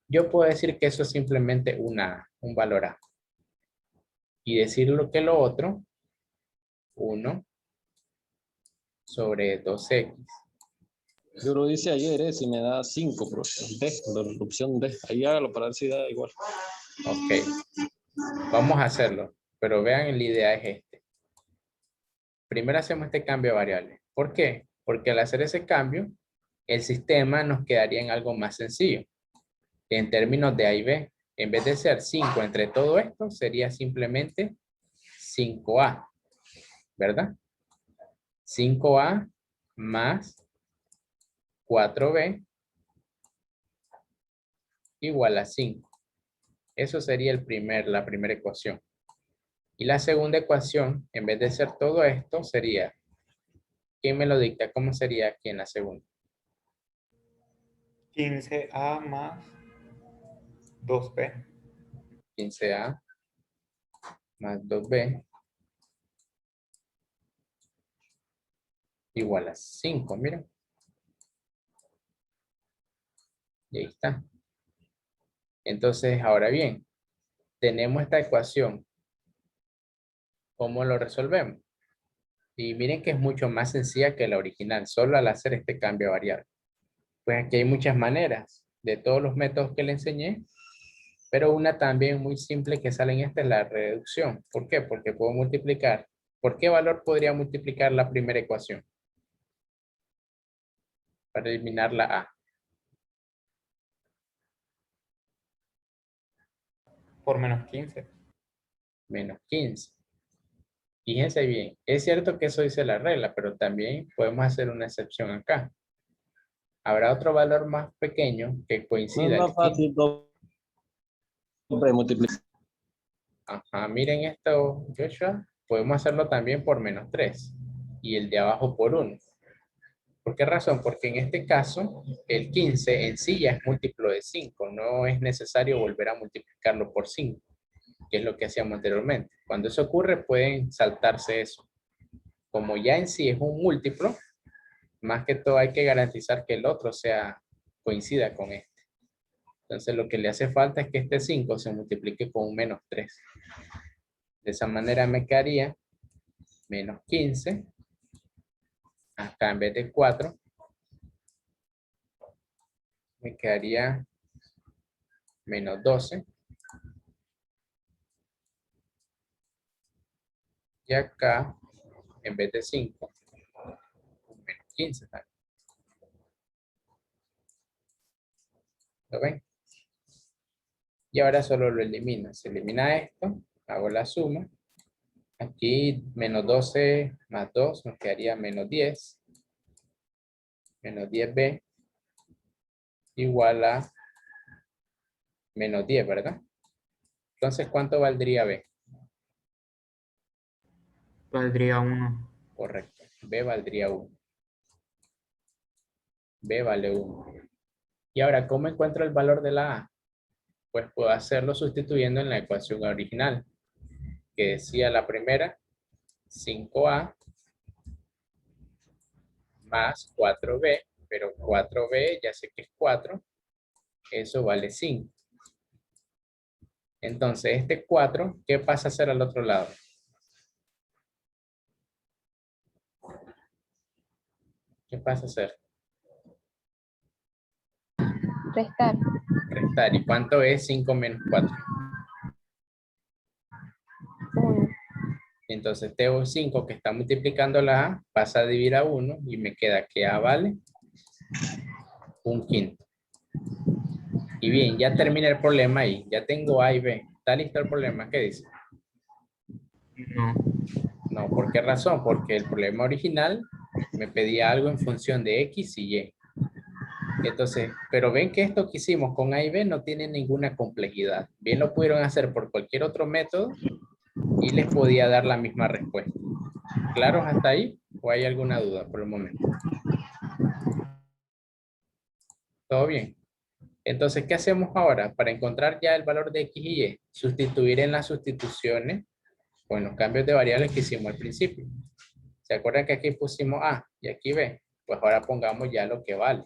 Yo puedo decir que eso es simplemente un valor A. Y decir lo que lo otro, 1 sobre 2x. Yo lo hice ayer, si me da 5, pero D, la opción D. Ahí hágalo para ver si da igual. Ok, vamos a hacerlo, pero vean, la idea es este. Primero hacemos este cambio de variables. ¿Por qué? Porque al hacer ese cambio, el sistema nos quedaría en algo más sencillo. En términos de A y B, en vez de ser 5 entre todo esto, sería simplemente 5A, ¿verdad? 5A más 4B igual a 5. Eso sería la primera ecuación. Y la segunda ecuación, en vez de ser todo esto, sería, ¿quién me lo dicta? ¿Cómo sería aquí en la segunda? 15A más 2B. 15A más 2B igual a 5, miren. Y ahí está. Entonces, ahora bien, tenemos esta ecuación. ¿Cómo lo resolvemos? Y miren que es mucho más sencilla que la original, solo al hacer este cambio de variable. Pues aquí hay muchas maneras de todos los métodos que le enseñé, pero una también muy simple que sale en esta es la reducción. ¿Por qué? Porque puedo multiplicar. ¿Por qué valor podría multiplicar la primera ecuación? Para eliminar la A. Por menos 15. Menos 15. Fíjense bien, es cierto que eso dice la regla, pero también podemos hacer una excepción acá. Habrá otro valor más pequeño que No es coincida. más fácil multiplicar. Ajá, miren esto, Joshua. Podemos hacerlo también por menos 3 y el de abajo por 1. ¿Por qué razón? Porque en este caso, el 15 en sí ya es múltiplo de 5. No es necesario volver a multiplicarlo por 5, que es lo que hacíamos anteriormente. Cuando eso ocurre, pueden saltarse eso. Como ya en sí es un múltiplo, más que todo hay que garantizar que el otro coincida con este. Entonces lo que le hace falta es que este 5 se multiplique con un menos 3. De esa manera me quedaría menos 15. Acá en vez de 4, me quedaría menos 12. Y acá, en vez de 5, menos 15 también. ¿Lo ven? Y ahora solo lo elimino. Se elimina esto, hago la suma. Aquí menos 12 más 2 nos quedaría menos 10. Menos 10b igual a menos 10, ¿verdad? Entonces, ¿cuánto valdría b? Valdría 1. Correcto. B valdría 1. B vale 1. Y ahora, ¿cómo encuentro el valor de la A? Pues puedo hacerlo sustituyendo en la ecuación original, que decía la primera, 5A más 4B, pero 4B ya sé que es 4, eso vale 5. Entonces, este 4, ¿qué pasa a ser al otro lado? ¿Qué pasa a ser? Restar. Restar. ¿Y cuánto es 5 menos 4? 1. Entonces tengo 5 que está multiplicando la A, pasa a dividir a 1 y me queda que A vale 1/5. Y bien, ya terminé el problema ahí. Ya tengo A y B. ¿Está listo el problema? ¿Qué dice? No. No, ¿por qué razón? Porque el problema original me pedía algo en función de X y Y. Entonces, pero ven que esto que hicimos con A y B no tiene ninguna complejidad. Bien lo pudieron hacer por cualquier otro método y les podía dar la misma respuesta. ¿Claros hasta ahí? ¿O hay alguna duda por el momento? ¿Todo bien? Entonces, ¿qué hacemos ahora? Para encontrar ya el valor de X y Y, sustituir en las sustituciones o en los cambios de variables que hicimos al principio. ¿Se acuerdan que aquí pusimos A y aquí B? Pues ahora pongamos ya lo que vale.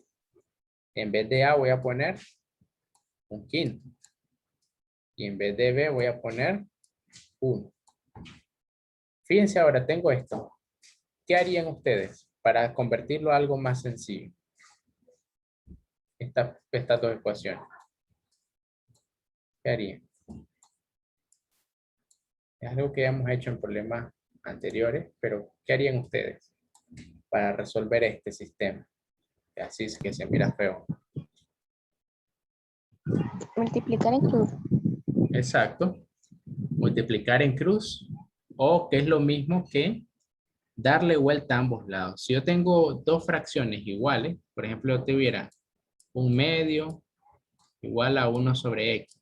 En vez de A voy a poner 1/5. Y en vez de B voy a poner 1. Fíjense ahora, tengo esto. ¿Qué harían ustedes para convertirlo a algo más sencillo? Estas dos ecuaciones. ¿Qué harían? Es algo que ya hemos hecho en problemas anteriores, pero ¿qué harían ustedes para resolver este sistema? Así es que se mira feo. Multiplicar en cruz. Exacto. Multiplicar en cruz, o que es lo mismo que darle vuelta a ambos lados. Si yo tengo dos fracciones iguales, por ejemplo, yo tuviera 1/2 igual a 1 sobre X.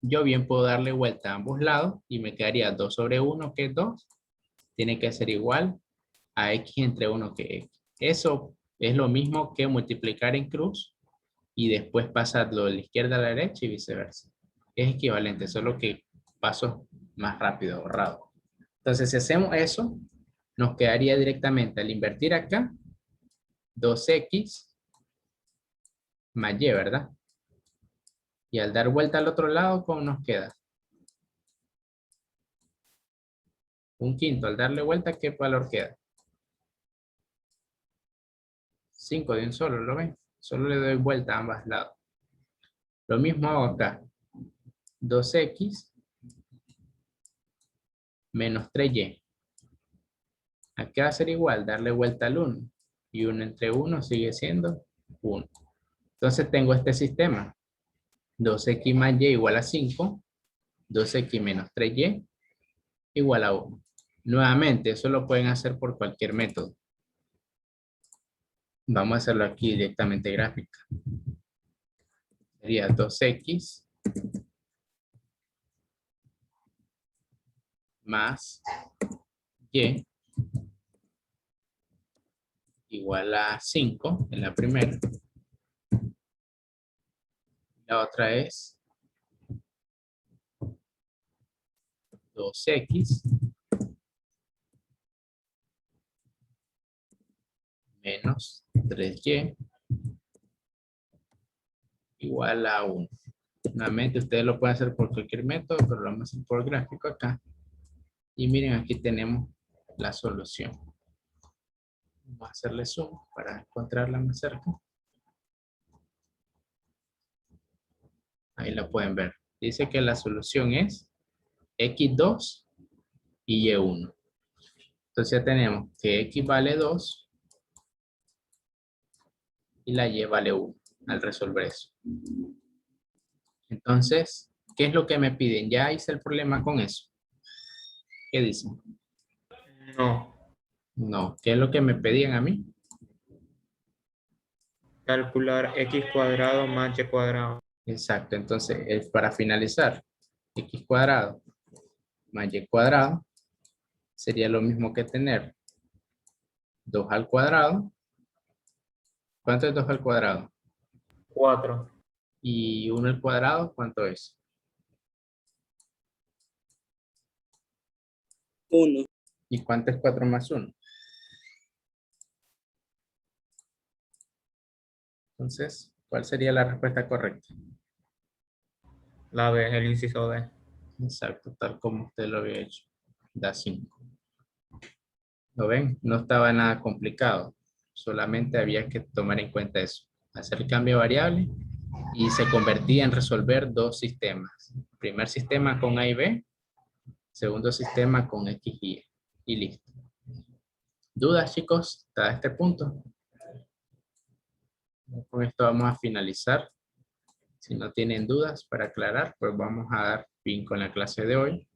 Yo bien puedo darle vuelta a ambos lados y me quedaría 2 sobre 1, que es 2. Tiene que ser igual a X entre 1, que X. Eso es lo mismo que multiplicar en cruz y después pasarlo de la izquierda a la derecha y viceversa. Es equivalente, solo que paso más rápido, ahorrado. Entonces, si hacemos eso, nos quedaría directamente al invertir acá 2X más Y, ¿verdad? Y al dar vuelta al otro lado, ¿cómo nos queda? 1/5. Al darle vuelta, ¿qué valor queda? 5 de un solo, ¿lo ven? Solo le doy vuelta a ambos lados. Lo mismo hago acá. 2X menos 3Y. Acá va a ser igual, darle vuelta al 1. Y 1 entre 1 sigue siendo 1. Entonces tengo este sistema. 2X más Y igual a 5. 2X menos 3Y igual a 1. Nuevamente, eso lo pueden hacer por cualquier método. Vamos a hacerlo aquí directamente gráfica. Sería 2X más Y igual a 5 en la primera. La otra es 2X menos 3Y igual a 1. Nuevamente ustedes lo pueden hacer por cualquier método, pero lo vamos a hacer por gráfico acá. Y miren, aquí tenemos la solución. Vamos a hacerle zoom para encontrarla más cerca. Ahí la pueden ver. Dice que la solución es X2 y Y1. Entonces ya tenemos que X vale 2 y la Y vale 1 al resolver eso. Entonces, ¿qué es lo que me piden? Ya hice el problema con eso. ¿Qué dicen? No. No. ¿Qué es lo que me pedían a mí? Calcular X cuadrado más Y cuadrado. Exacto. Entonces, para finalizar, X cuadrado más Y cuadrado sería lo mismo que tener 2 al cuadrado. ¿Cuánto es 2 al cuadrado? 4. Y 1 al cuadrado, ¿cuánto es? 1. ¿Y cuánto es 4 más 1? Entonces, ¿cuál sería la respuesta correcta? La B, el inciso D. Exacto, tal como usted lo había hecho. Da 5. ¿Lo ven? No estaba nada complicado. Solamente había que tomar en cuenta eso. Hacer el cambio de variable y se convertía en resolver dos sistemas. Primer sistema con A y B. segundo sistema con X y listo. ¿Dudas, chicos, hasta este punto? Con esto vamos a finalizar. Si no tienen dudas para aclarar, pues vamos a dar fin con la clase de hoy.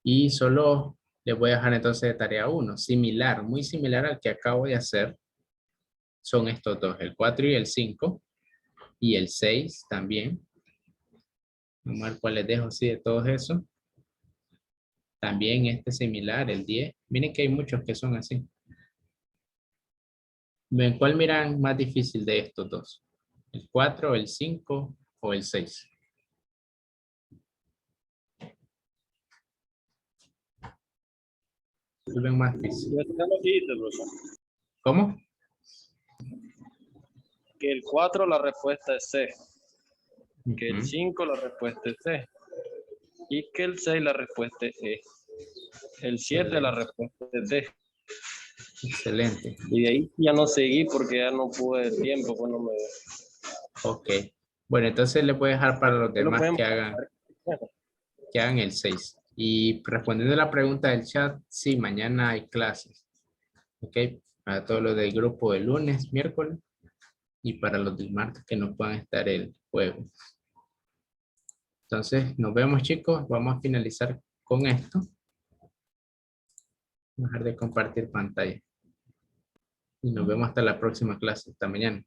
Y solo les voy a dejar entonces de tarea 1, similar, muy similar al que acabo de hacer. Son estos dos, el 4 y el 5, y el 6 también. Vamos a ver cuál les dejo así de todos esos. También este similar, el 10. Miren que hay muchos que son así. ¿Ven cuál miran más difícil de estos dos? ¿El 4, el 5 o el 6? ¿Cuál ven más difícil? Ya lo dijiste, profesor. ¿Cómo? Que el 4 la respuesta es C. Que el Ujú. 5 la respuesta es C. Y que el 6 la respuesta es E. El 7 la respuesta es D. Excelente. Y de ahí ya no seguí porque ya no pude el tiempo. Pues no me... Ok. Bueno, entonces les voy a dejar para los Pues lo demás podemos- que hagan el 6. Y respondiendo a la pregunta del chat, sí, mañana hay clases. Ok. Para todos los del grupo de lunes, miércoles. Y para los del martes que no puedan estar el jueves. Entonces, nos vemos, chicos. Vamos a finalizar con esto. Dejar de compartir pantalla. Y nos vemos hasta la próxima clase. Hasta mañana.